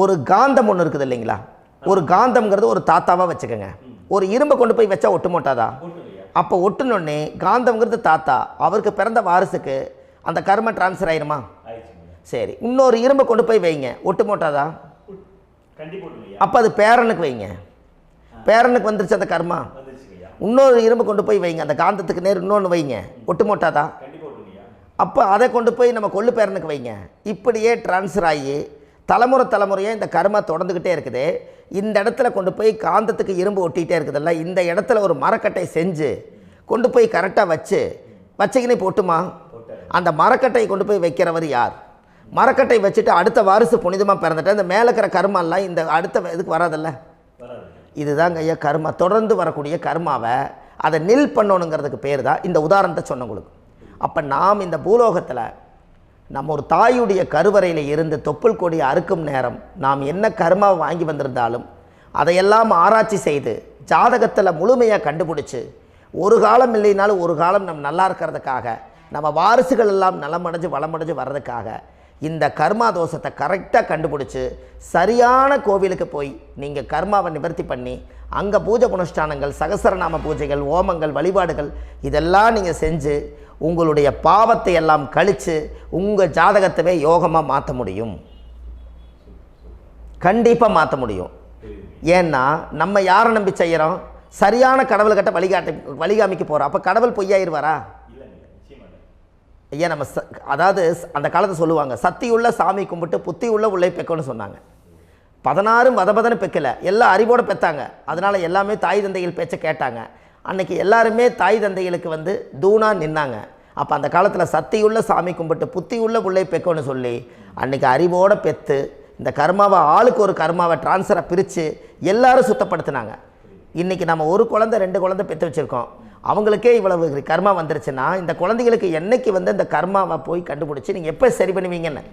ஒரு காந்தம் ஒன்று இருக்குது இல்லைங்களா? ஒரு காந்தம்ங்கிறது ஒரு தாத்தாவாக வச்சுக்கோங்க. ஒரு இரும்பை கொண்டு போய் வச்சா ஒட்டு மோட்டாதா? அப்போ ஒட்டுனோடனே காந்தம்ங்கிறது தாத்தா, அவருக்கு பிறந்த வாரிசுக்கு அந்த கர்ம டிரான்ஸ்ஃபர் ஆயிருமா? சரி, இன்னொரு இரும்பை கொண்டு போய் வைங்க, ஒட்டு மோட்டாதா? அப்போ அது பேரனுக்கு வைங்க, பேரனுக்கு வந்துருச்சு அந்த கர்மா. இன்னொரு இரும்பை கொண்டு போய் வைங்க, அந்த காந்தத்துக்கு நேர் இன்னொன்று வைங்க, ஒட்டு மோட்டாதா? அப்போ அதை கொண்டு போய் நம்ம கொள்ளு பேரனுக்கு வைங்க. இப்படியே டிரான்ஸ்ஃபர் ஆகி தலைமுறையாக இந்த கர்மா தொடர்ந்துக்கிட்டே இருக்குது. இந்த இடத்துல கொண்டு போய் காந்தத்துக்கு இரும்பு ஒட்டிகிட்டே இருக்குதுல்ல, இந்த இடத்துல ஒரு மரக்கட்டை செஞ்சு கொண்டு போய் கரெக்டாக வச்சுக்கினே போட்டுமா? அந்த மரக்கட்டையை கொண்டு போய் வைக்கிறவர் யார்? மரக்கட்டை வச்சுட்டு அடுத்த வாரிசு புனிதமாக பிறந்துட்டு அந்த மேலே இருக்கிற கர்மாலாம் இந்த அடுத்த இதுக்கு வராதில்ல. இதுதாங்க ஐயா கர்மா. தொடர்ந்து வரக்கூடிய கர்மாவை அதை நில் பண்ணணுங்கிறதுக்கு பேர் தான் இந்த உதாரணத்தை சொன்னவங்களுக்கு. அப்போ நாம் இந்த பூலோகத்தில் நம்ம ஒரு தாயுடைய கருவறையில் இருந்து தொப்புள் கொடி அறுக்கும் நேரம் நாம் என்ன கர்மாவை வாங்கி வந்திருந்தாலும் அதையெல்லாம் ஆராய்ச்சி செய்து ஜாதகத்தில் முழுமையாக கண்டுபிடிச்சி ஒரு காலம் இல்லைனாலும் ஒரு காலம் நம்ம நல்லா இருக்கிறதுக்காக, நம்ம வாரிசுகள் எல்லாம் நலமடைஞ்சு வளமடைஞ்சு வர்றதுக்காக இந்த கர்மா தோஷத்தை கரெக்டாக கண்டுபிடிச்சி சரியான கோவிலுக்கு போய் நீங்கள் கர்மாவை நிவர்த்தி பண்ணி அங்கே பூஜை புனஸ்தானங்கள், சகசரநாம பூஜைகள், ஓமங்கள், வழிபாடுகள் இதெல்லாம் நீங்கள் செஞ்சு உங்களுடைய பாவத்தை எல்லாம் கழித்து உங்கள் ஜாதகத்தவே யோகமாக மாற்ற முடியும். கண்டிப்பாக மாற்ற முடியும். ஏன்னா நம்ம யாரை நம்பி செய்கிறோம்? சரியான கடவுள்கிட்ட வழிகாமிக்க போகிறோம். அப்போ கடவுள் பொய்யாயிருவாரா? ஐயா நம்ம அதாவது அந்த காலத்தை சொல்லுவாங்க, சத்தியுள்ள சாமி கும்பிட்டு புத்தி உள்ள உள்ளே பெக்கணும்னு சொன்னாங்க. 16 வதபதன்னு பெக்கலை, எல்லாம் அறிவோடு பெற்றாங்க. அதனால் எல்லாமே தாய் தந்தைகள் பேச்சை கேட்டாங்க. அன்றைக்கி எல்லாருமே தாய் தந்தைகளுக்கு தூணாக நின்னாங்க. அப்போ அந்த காலத்தில் சத்தியுள்ள சாமி கும்பிட்டு புத்தி உள்ள உள்ளே பெக்கணும்னு சொல்லி அன்றைக்கி அறிவோடு பெற்று இந்த கர்மாவை ஆளுக்கு ஒரு கர்மாவை டிரான்ஸ்ஃபரை பிரித்து எல்லாரும் சுத்தப்படுத்தினாங்க. இன்றைக்கி நம்ம ஒரு குழந்தை 2 குழந்தை பெற்று வச்சுருக்கோம். அவங்களுக்கே இவ்வளவு கர்மா வந்துருச்சுன்னா இந்த குழந்தைகளுக்கு என்னைக்கு இந்த கர்மாவை போய் கண்டுபிடிச்சி நீங்கள் எப்போ சரி பண்ணுவீங்கன்னு.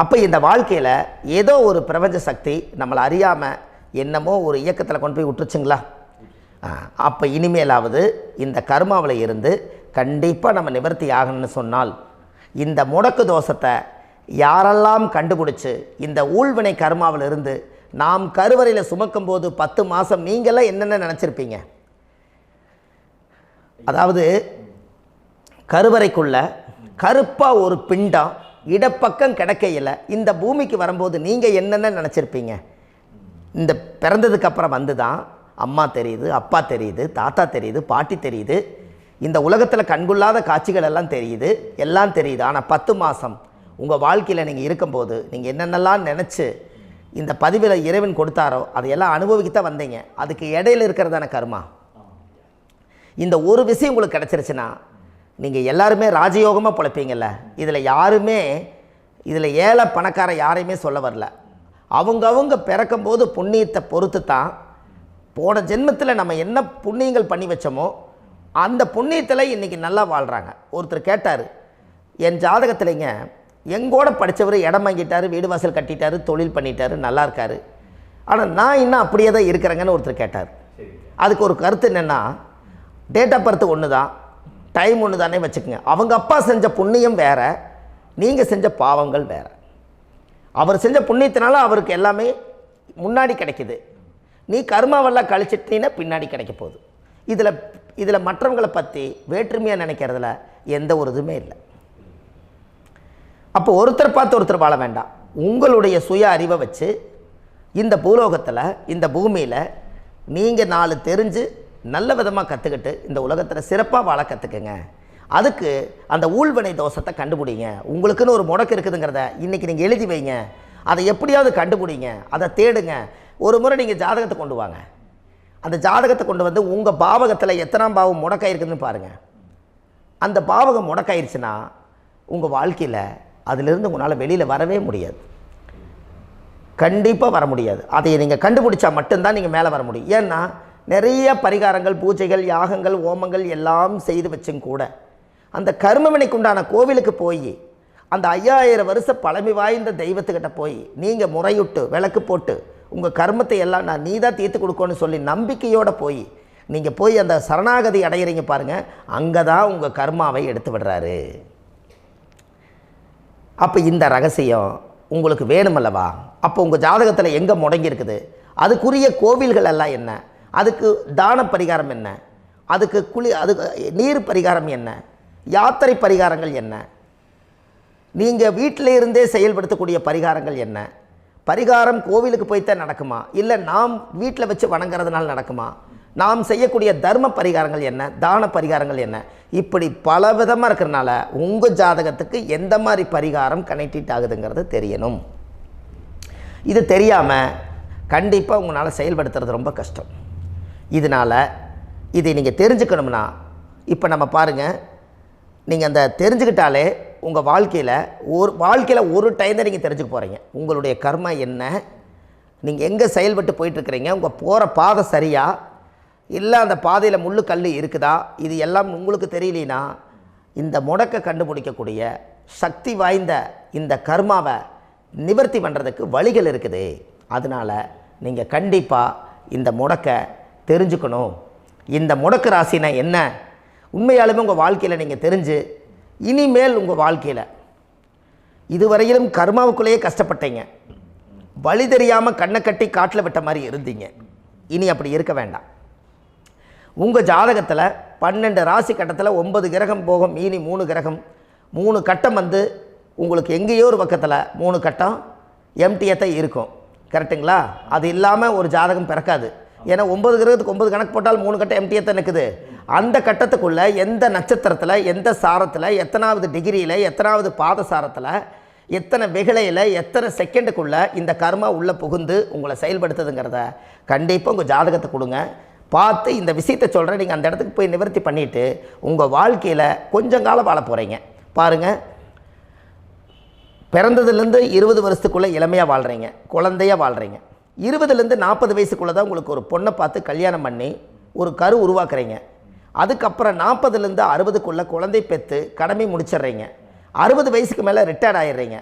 அப்போ இந்த வாழ்க்கையில் ஏதோ ஒரு பிரபஞ்ச சக்தி நம்மளை அறியாமல் என்னமோ ஒரு இயக்கத்தில் கொண்டு போய் விட்டுருச்சுங்களா? அப்போ இனிமேலாவது இந்த கர்மாவில் இருந்து கண்டிப்பாக நம்ம நிவர்த்தி ஆகணும்னு சொன்னால் இந்த முடக்கு தோஷத்தை யாரெல்லாம் கண்டுபிடிச்சி இந்த ஊழ்வினை கர்மாவில் இருந்து நாம் கருவறையில் சுமக்கும் போது 10 மாதம் நீங்களாம் என்னென்ன நினச்சிருப்பீங்க? அதாவது கருவறைக்குள்ள கருப்பாக ஒரு பிண்டம் இடப்பக்கம் கிடக்கையில் இந்த பூமிக்கு வரும்போது நீங்கள் என்னென்ன நினச்சிருப்பீங்க? இந்த பிறந்ததுக்கு அப்புறம் வந்து தான் அம்மா தெரியுது, அப்பா தெரியுது, தாத்தா தெரியுது, பாட்டி தெரியுது, இந்த உலகத்தில் கண்கொள்ளாத காட்சிகள் எல்லாம் தெரியுது, எல்லாம் தெரியுது. ஆனால் 10 மாதம் உங்கள் வாழ்க்கையில் நீங்கள் இருக்கும்போது நீங்கள் என்னென்னலாம் நினச்சி இந்த பதிவில் இறைவன் கொடுத்தாரோ அதையெல்லாம் அனுபவிக்கத்தான் வந்தீங்க. அதுக்கு இடையில இருக்கிறதான கர்மா. இந்த ஒரு விஷயம் உங்களுக்கு கிடச்சிருச்சுன்னா நீங்கள் எல்லாருமே ராஜயோகமாக பிழைப்பீங்கள்ல. இதில் ஏழை பணக்கார யாரையுமே சொல்ல வரல. அவங்க பிறக்கும்போது புண்ணியத்தை பொறுத்து தான் போன ஜென்மத்தில் நம்ம என்ன புண்ணியங்கள் பண்ணி வச்சோமோ அந்த புண்ணியத்தில் இன்றைக்கி நல்லா வாழ்கிறாங்க. ஒருத்தர் கேட்டார், என் ஜாதகத்தில்ங்க எங்கூட படித்தவர் இடம் வாங்கிட்டார், வீடு வாசல் கட்டிட்டார், தொழில் பண்ணிட்டார், நல்லா இருக்கார், ஆனால் நான் இன்னும் அப்படியே தான் இருக்கிறேங்கன்னு ஒருத்தர் கேட்டார். அதுக்கு ஒரு கருத்து என்னென்னா, டேட் ஆஃப் பர்த் ஒன்று தான், டைம் ஒன்று தானே வச்சுக்கோங்க. அவங்க அப்பா செஞ்ச புண்ணியம் வேறு, நீங்கள் செஞ்ச பாவங்கள் வேறு. அவர் செஞ்ச புண்ணியத்தினால அவருக்கு எல்லாமே முன்னாடி கிடைக்கிது. நீ கர்மாவெல்லாம் கழிச்சிட்டினா பின்னாடி கிடைக்க போகுது. இதில் மற்றவங்களை பற்றி வேற்றுமையாக நினைக்கிறதுல எந்த ஒரு இதுவுமே இல்லை. அப்போ ஒருத்தர் பார்த்து ஒருத்தர் வாழ வேண்டாம். உங்களுடைய சுய அறிவை வச்சு இந்த பூலோகத்தில் இந்த பூமியில் நீங்கள் 4 தெரிஞ்சு நல்ல விதமாக கற்றுக்கிட்டு இந்த உலகத்தில் சிறப்பாக வாழ கற்றுக்குங்க. அதுக்கு அந்த ஊழ்வினை தோஷத்தை கண்டுபிடிங்க. உங்களுக்குன்னு ஒரு முடக்கு இருக்குதுங்கிறத இன்றைக்கி நீங்கள் எழுதி வைங்க. அதை எப்படியாவது கண்டுபிடிங்க, அதை தேடுங்க. ஒரு முறை நீங்கள் ஜாதகத்தை கொண்டு வாங்க. அந்த ஜாதகத்தை கொண்டு வந்து உங்கள் பாவகத்தில் எத்தனாம் பாவம் முடக்காயிருக்குதுன்னு பாருங்கள். அந்த பாவகம் முடக்காயிருச்சுன்னா உங்கள் வாழ்க்கையில் அதிலிருந்து உங்களால் வெளியில் வரவே முடியாது, கண்டிப்பாக வர முடியாது. அதை நீங்கள் கண்டுபிடிச்சா மட்டும்தான் நீங்கள் மேலே வர முடியும். ஏன்னா நிறைய பரிகாரங்கள், பூஜைகள், யாகங்கள், ஓமங்கள் எல்லாம் செய்து வச்சும் கூட அந்த கர்மவினைக்கு உண்டான கோவிலுக்கு போய் அந்த 5000 வருஷ பழமை வாய்ந்த தெய்வத்துக்கிட்ட போய் நீங்கள் முறையிட்டு விளக்கு போட்டு உங்கள் கர்மத்தை எல்லாம் நான் நீ தான் தீர்த்து கொடுக்கணும்னு சொல்லி நம்பிக்கையோடு நீங்கள் போய் அந்த சரணாகதி அடையிறீங்க பாருங்கள், அங்கே தான் உங்கள் கர்மாவை எடுத்து விடுறாரு. அப்போ இந்த ரகசியம் உங்களுக்கு வேணுமல்லவா? அப்போ உங்கள் ஜாதகத்தில் எங்கே முடங்கி அதுக்குரிய கோவில்கள் எல்லாம் என்ன, அதுக்கு தான பரிகாரம் என்ன, அதுக்கு நீர் பரிகாரம் என்ன, யாத்திரை பரிகாரங்கள் என்ன, நீங்கள் வீட்டில் இருந்தே செயல்படுத்தக்கூடிய பரிகாரங்கள் என்ன, பரிகாரம் கோவிலுக்கு போய்த்தான் நடக்குமா, இல்லை நாம் வீட்டில் வச்சு வணங்குறதுனால நடக்குமா, நாம் செய்யக்கூடிய தர்ம பரிகாரங்கள் என்ன, தான பரிகாரங்கள் என்ன, இப்படி பல விதமாக இருக்கிறனால உங்கள் ஜாதகத்துக்கு எந்த மாதிரி பரிகாரம் கனெக்ட் ஆகுதுங்கிறது தெரியணும். இது தெரியாமல் கண்டிப்பாக உங்களால் செயல்படுத்துறது ரொம்ப கஷ்டம். இதனால் இதை நீங்கள் தெரிஞ்சுக்கணும்னா இப்போ நம்ம பாருங்கள், நீங்கள் அந்த தெரிஞ்சுக்கிட்டாலே உங்கள் வாழ்க்கையில் ஒரு டைம் தான் நீங்கள் தெரிஞ்சுக்க போகிறீங்க. உங்களுடைய கர்மா என்ன, நீங்கள் எங்கே செயல்பட்டு போயிட்டுருக்கிறீங்க, உங்கள் போகிற பாதை சரியா இல்லை அந்த பாதையில் முள்ளு கல் இருக்குதா, இது எல்லாம் உங்களுக்கு தெரியலனா இந்த முடக்கை கண்டுபிடிக்கக்கூடிய சக்தி வாய்ந்த இந்த கர்மாவை நிவர்த்தி பண்ணுறதுக்கு வழிகள் இருக்குது. அதனால் நீங்கள் கண்டிப்பாக இந்த முடக்கை தெரிஞ்சுக்கணும். இந்த முடக்கு ராசினா என்ன உண்மையாலுமே உங்கள் வாழ்க்கையில் நீங்கள் தெரிஞ்சு இனிமேல் உங்கள் வாழ்க்கையில் இதுவரையிலும் கர்மாவுக்குள்ளேயே கஷ்டப்பட்டீங்க, வழி தெரியாமல் கண்ணை கட்டி காட்டில் விட்ட மாதிரி இருந்தீங்க. இனி அப்படி இருக்க வேண்டாம். உங்கள் ஜாதகத்தில் 12 ராசி கட்டத்தில் 9 கிரகம் போகும், மீனி 3 கிரகம், 3 கட்டம் உங்களுக்கு எங்கேயோ ஒரு பக்கத்தில் 3 கட்டம் எம்டியாக தான் இருக்கும். கரெக்டுங்களா? அது இல்லாமல் ஒரு ஜாதகம் பிறக்காது. ஏன்னா 9 கிரகத்துக்கு 9 கணக்கு போட்டால் 3 கட்டம் எம்டியாக தான் நிற்குது. அந்த கட்டத்துக்குள்ளே எந்த நட்சத்திரத்தில், எந்த சாரத்தில், எத்தனாவது டிகிரியில், எத்தனாவது பாதசாரத்தில், எத்தனை வெகுளையில், எத்தனை செகண்டுக்குள்ளே இந்த கர்மா உள்ளே புகுந்து உங்களை செயல்படுத்துதுங்கிறத கண்டிப்பாக உங்கள் ஜாதகத்தை கொடுங்க. பார்த்து இந்த விஷயத்தை சொல்கிறேன், நீங்கள் அந்த இடத்துக்கு போய் நிவர்த்தி பண்ணிவிட்டு உங்கள் வாழ்க்கையில் கொஞ்சம் காலம் வாழ போகிறீங்க. பாருங்கள், பிறந்ததுலேருந்து 20 வருஷத்துக்குள்ளே இளமையாக வாழ்கிறீங்க, குழந்தையாக வாழ்கிறீங்க. 20லேருந்து 40 வயசுக்குள்ளே தான் உங்களுக்கு ஒரு பொண்ணை பார்த்து கல்யாணம் பண்ணி ஒரு கரு உருவாக்குறீங்க. அதுக்கப்புறம் 40லேருந்து 60க்குள்ளே குழந்தை பெற்று கடமை முடிச்சிடுறீங்க. 60 வயசுக்கு மேலே ரிட்டையர்ட் ஆகிடுறீங்க.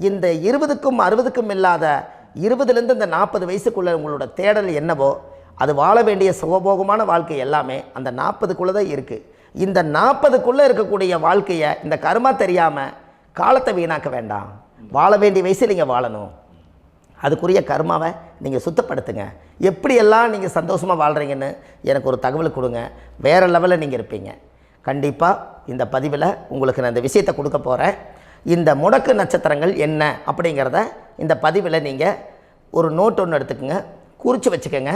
இந்த 20க்கும் 60க்கும் இல்லாத 20லேருந்து இந்த 40 வயசுக்குள்ளே உங்களோட தேடல் என்னவோ அது வாழ வேண்டிய சுகபோகமான வாழ்க்கை எல்லாமே அந்த 40க்குள்ளே தான் இருக்குது. இந்த 40க்குள்ளே இருக்கக்கூடிய வாழ்க்கையை இந்த கர்மா தெரியாமல் காலத்தை வீணாக்க வேண்டாம். வாழ வேண்டிய வயசில் நீங்கள் வாழணும். அதுக்குரிய கர்மாவை நீங்கள் சுத்தப்படுத்துங்க. எப்படியெல்லாம் நீங்கள் சந்தோஷமாக வாழ்கிறீங்கன்னு எனக்கு ஒரு தகவல் கொடுங்க. வேறு லெவலில் நீங்கள் இருப்பீங்க. கண்டிப்பாக இந்த பதிவில் உங்களுக்கு நான் இந்த விஷயத்தை கொடுக்க போகிறேன். இந்த முடக்கு நட்சத்திரங்கள் என்ன அப்படிங்கிறத இந்த பதிவில் நீங்கள் ஒரு நோட் ஒன்று எடுத்துக்கோங்க, குறித்து வச்சுக்கோங்க.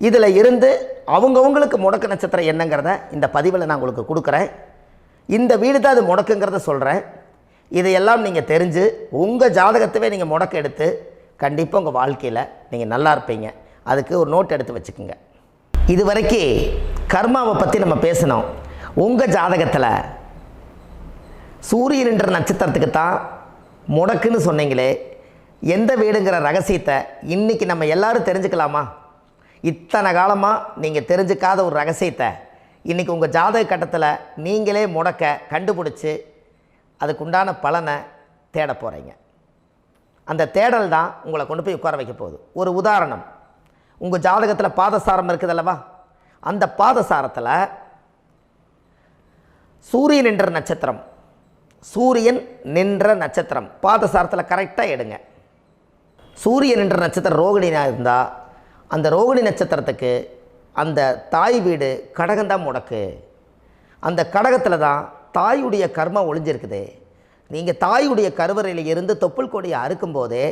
இதில் இருந்து அவங்கவுங்களுக்கு முடக்கு நட்சத்திரம் என்னங்கிறத இந்த பதிவில் நான் உங்களுக்கு கொடுக்குறேன். இந்த வீடு தான் அது முடக்குங்கிறத சொல்கிறேன். இதையெல்லாம் நீங்கள் தெரிஞ்சு உங்கள் ஜாதகத்தவே நீங்கள் முடக்கு எடுத்து கண்டிப்பாக உங்கள் வாழ்க்கையில் நீங்கள் நல்லா இருப்பீங்க. அதுக்கு ஒரு நோட் எடுத்து வச்சுக்கோங்க. இது வரைக்கும் கர்மாவை பற்றி நம்ம பேசினோம். உங்கள் ஜாதகத்தில் சூரியன் என்ற நட்சத்திரத்துக்கு தான் முடக்குன்னு சொன்னீங்களே, எந்த வீடுங்கிற ரகசியத்தை இன்றைக்கி நம்ம எல்லோரும் தெரிஞ்சுக்கலாமா? இத்தனை காலமாக நீங்கள் தெரிஞ்சுக்காத ஒரு ரகசியத்தை இன்றைக்கி உங்கள் ஜாதக கட்டத்தில் நீங்களே முடக்க கண்டுபிடிச்சி அதுக்குண்டான பலனை தேட போகிறீங்க. அந்த தேடல் தான் உங்களை கொண்டு போய் உட்கார வைக்க போகுது. ஒரு உதாரணம், உங்கள் ஜாதகத்தில் பாதசாரம் இருக்குது அல்லவா? அந்த பாதசாரத்தில் சூரியன் என்ற நட்சத்திரம், சூரியன் நின்ற நட்சத்திரம் பாதசாரத்தில் கரெக்டாக எடுங்க. சூரியன் என்ற நட்சத்திரம் ரோகிணியாக இருந்தால் அந்த ரோகிணி நட்சத்திரத்துக்கு அந்த தாய் வீடு கடகம்தான் முடக்கு. அந்த கடகத்தில் தான் தாயுடைய கர்மா ஒளிஞ்சிருக்குது. நீங்கள் தாயுடைய கருவறையில் இருந்து தொப்புள் கொடியை அறுக்கும்போதே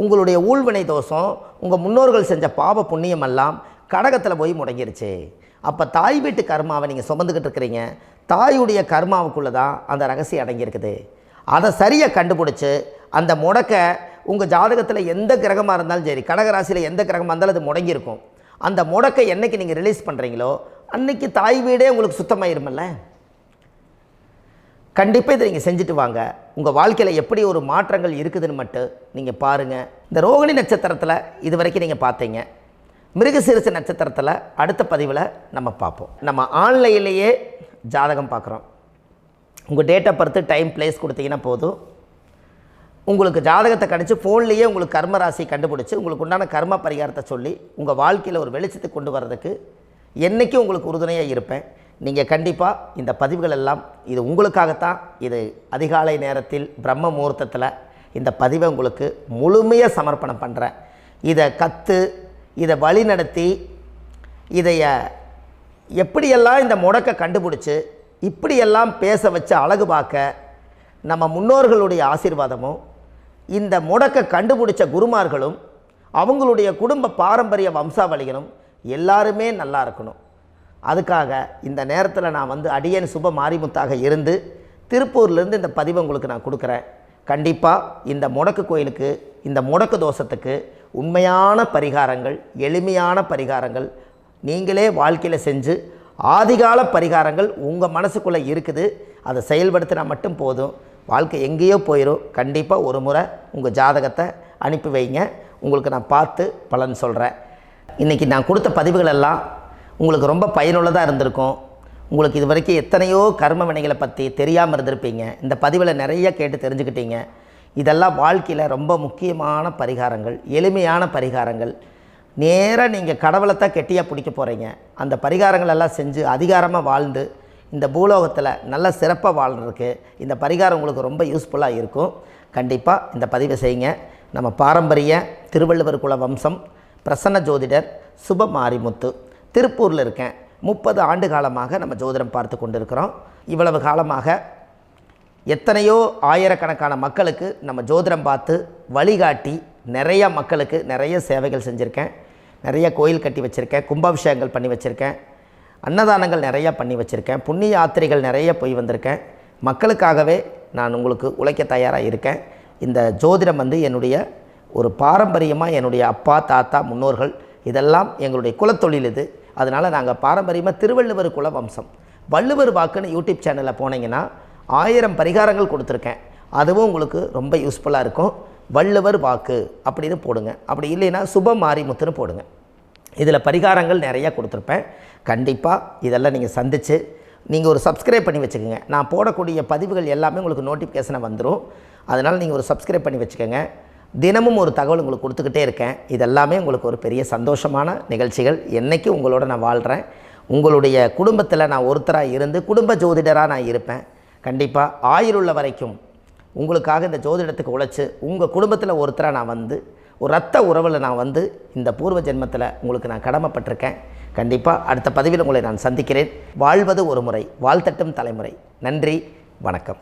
உங்களுடைய ஊழ்வினை தோஷம், உங்கள் முன்னோர்கள் செஞ்ச பாவ புண்ணியமெல்லாம் கடகத்தில் போய் முடங்கிருச்சு. அப்போ தாய் வீட்டு கர்மாவை நீங்கள் சுமந்துக்கிட்டு இருக்கிறீங்க. தாயுடைய கர்மாவுக்குள்ளே தான் அந்த ரகசியம் அடங்கியிருக்குது. அதை சரியாக கண்டுபிடிச்சி அந்த முடக்க உங்கள் ஜாதகத்தில் எந்த கிரகமாக இருந்தாலும் சரி, கடகராசியில் எந்த கிரகமாக இருந்தாலும் அது முடங்கியிருக்கும். அந்த முடக்கை என்றைக்கு நீங்கள் ரிலீஸ் பண்ணுறீங்களோ அன்றைக்கி தாய் வீடே உங்களுக்கு சுத்தமாயிருமில்ல. கண்டிப்பாக இதை நீங்கள் செஞ்சுட்டு வாங்க. உங்கள் வாழ்க்கையில் எப்படி ஒரு மாற்றங்கள் இருக்குதுன்னு மட்டும் நீங்கள் பாருங்கள். இந்த ரோகிணி நட்சத்திரத்தில் இது வரைக்கும் நீங்கள் பார்த்தீங்க. மிருகசீரிஷ நட்சத்திரத்தில் அடுத்த பதிவில் நம்ம பார்ப்போம். நம்ம ஆன்லைன்லேயே ஜாதகம் பார்க்குறோம். உங்கள் date of birth, time, place கொடுத்தீங்கன்னா போதும். உங்களுக்கு ஜாதகத்தை கணிச்சு ஃபோன்லேயே உங்களுக்கு கர்ம ராசி கண்டுபிடிச்சி உங்களுக்கு உண்டான கர்ம பரிகாரத்தை சொல்லி உங்கள் வாழ்க்கையில் ஒரு வெளிச்சத்தை கொண்டு வர்றதுக்கு என்றைக்கும் உங்களுக்கு உறுதுணையாக இருப்பேன். நீங்கள் கண்டிப்பாக இந்த பதிவுகள் எல்லாம் இது உங்களுக்காகத்தான். இது அதிகாலை நேரத்தில் பிரம்ம முகூர்த்தத்தில் இந்த பதிவை உங்களுக்கு முழுமையாக சமர்ப்பணம் பண்ணுறேன். இதை கற்று இதை வழி நடத்தி இதைய எப்படியெல்லாம் இந்த முடக்கை கண்டுபிடிச்சி இப்படியெல்லாம் பேச வச்சு அழகு பார்க்க நம்ம முன்னோர்களுடைய ஆசீர்வாதமும், இந்த முடக்கை கண்டுபிடிச்ச குருமார்களும், அவங்களுடைய குடும்ப பாரம்பரிய வம்சாவளிகளும் எல்லாருமே நல்லா இருக்கணும். அதுக்காக இந்த நேரத்தில் நான் வந்து அடியேன் சுப மாரிமுத்தாக இருந்து திருப்பூர்லேருந்து இந்த பதிவை உங்களுக்கு நான் கொடுக்குறேன். கண்டிப்பாக இந்த முடக்கு கோயிலுக்கு, இந்த முடக்கு தோஷத்துக்கு உண்மையான பரிகாரங்கள், எளிமையான பரிகாரங்கள் நீங்களே வாழ்க்கையில் செஞ்சு ஆதிகால பரிகாரங்கள் உங்கள் மனசுக்குள்ளே இருக்குது. அதை செயல்படுத்தினா மட்டும் போதும், வாழ்க்கை எங்கேயோ போயிடும். கண்டிப்பாக ஒரு முறை உங்கள் ஜாதகத்தை அனுப்பி வைங்க, உங்களுக்கு நான் பார்த்து பலன் சொல்கிறேன். இன்றைக்கி நான் கொடுத்த பதிவுகள் எல்லாம் உங்களுக்கு ரொம்ப பயனுள்ளதாக இருந்திருக்கும். உங்களுக்கு இது வரைக்கும் எத்தனையோ கர்ம வினைகளை பற்றி தெரியாமல் இருந்திருப்பீங்க. இந்த பதிவில் நிறைய கேட்டு தெரிஞ்சுக்கிட்டீங்க. இதெல்லாம் வாழ்க்கையில் ரொம்ப முக்கியமான பரிகாரங்கள், எளிமையான பரிகாரங்கள். நேராக நீங்கள் கடவுளை தான் கெட்டியாக பிடிக்க போகிறீங்க. அந்த பரிகாரங்கள் எல்லாம் செஞ்சு அதிகாரமாக வாழ்ந்து இந்த பூலோகத்தில் நல்ல சிறப்பாக வாழ்கிறதுக்கு இந்த பரிகாரம் உங்களுக்கு ரொம்ப யூஸ்ஃபுல்லாக இருக்கும். கண்டிப்பாக இந்த பதிவை செய்யுங்க. நம்ம பாரம்பரிய திருவள்ளுவர் குல வம்சம், பிரசன்ன ஜோதிடர் சுப மாரிமுத்து, திருப்பூரில் இருக்கேன். 30 ஆண்டு காலமாக நம்ம ஜோதிடம் பார்த்து கொண்டு இருக்கிறோம். இவ்வளவு காலமாக எத்தனையோ ஆயிரக்கணக்கான மக்களுக்கு நம்ம ஜோதிடம் பார்த்து வழிகாட்டி நிறைய மக்களுக்கு நிறைய சேவைகள் செஞ்சுருக்கேன். நிறைய கோயில் கட்டி வச்சுருக்கேன், கும்பாபிஷேகங்கள் பண்ணி வச்சுருக்கேன், அன்னதானங்கள் நிறையா பண்ணி வச்சுருக்கேன், புண்ணிய யாத்திரைகள் நிறைய போய் வந்திருக்கேன். மக்களுக்காகவே நான் உங்களுக்கு உழைக்க தயாராக இருக்கேன். இந்த ஜோதிடம் வந்து என்னுடைய ஒரு பாரம்பரியமாக, என்னுடைய அப்பா தாத்தா முன்னோர்கள் இதெல்லாம் எங்களுடைய குலத்தொழில் இது. அதனால் நாங்கள் பாரம்பரியமாக திருவள்ளுவர் குல வம்சம். வள்ளுவர் வாக்குன்னு யூடியூப் சேனலில் போனீங்கன்னா 1000 பரிகாரங்கள் கொடுத்துருக்கேன். அதுவும் உங்களுக்கு ரொம்ப யூஸ்ஃபுல்லாக இருக்கும். வள்ளுவர் வாக்கு அப்படின்னு போடுங்க. அப்படி இல்லைன்னா சுப மாரிமுத்துன்னு போடுங்க. இதில் பரிகாரங்கள் நிறையா கொடுத்துருப்பேன். கண்டிப்பாக இதெல்லாம் நீங்கள் சந்தித்து நீங்கள் ஒரு சப்ஸ்கிரைப் பண்ணி வச்சுக்கோங்க. நான் போடக்கூடிய பதிவுகள் எல்லாமே உங்களுக்கு நோட்டிஃபிகேஷனை வந்துடும். அதனால் நீங்கள் ஒரு சப்ஸ்கிரைப் பண்ணி வச்சுக்கோங்க. தினமும் ஒரு தகவல் உங்களுக்கு கொடுத்துக்கிட்டே இருக்கேன். இதெல்லாமே உங்களுக்கு ஒரு பெரிய சந்தோஷமான நிகழ்ச்சிகள். என்றைக்கும் உங்களோட நான் வாழ்கிறேன். உங்களுடைய குடும்பத்தில் நான் ஒருத்தராக இருந்து குடும்ப ஜோதிடராக நான் இருப்பேன். கண்டிப்பாக ஆயுளுள்ள வரைக்கும் உங்களுக்காக இந்த ஜோதிடத்துக்கு உழைச்சி உங்கள் குடும்பத்தில் ஒருத்தராக நான் வந்து ஒரு ரத்த உறவில் நான் வந்து இந்த பூர்வ ஜென்மத்தில் உங்களுக்கு நான் கடமைப்பட்டிருக்கேன். கண்டிப்பாக அடுத்த பதிவில் உங்களை நான் சந்திக்கிறேன். வாழ்வது ஒரு முறை, வாழ்த்தட்டும் தலைமுறை. நன்றி, வணக்கம்.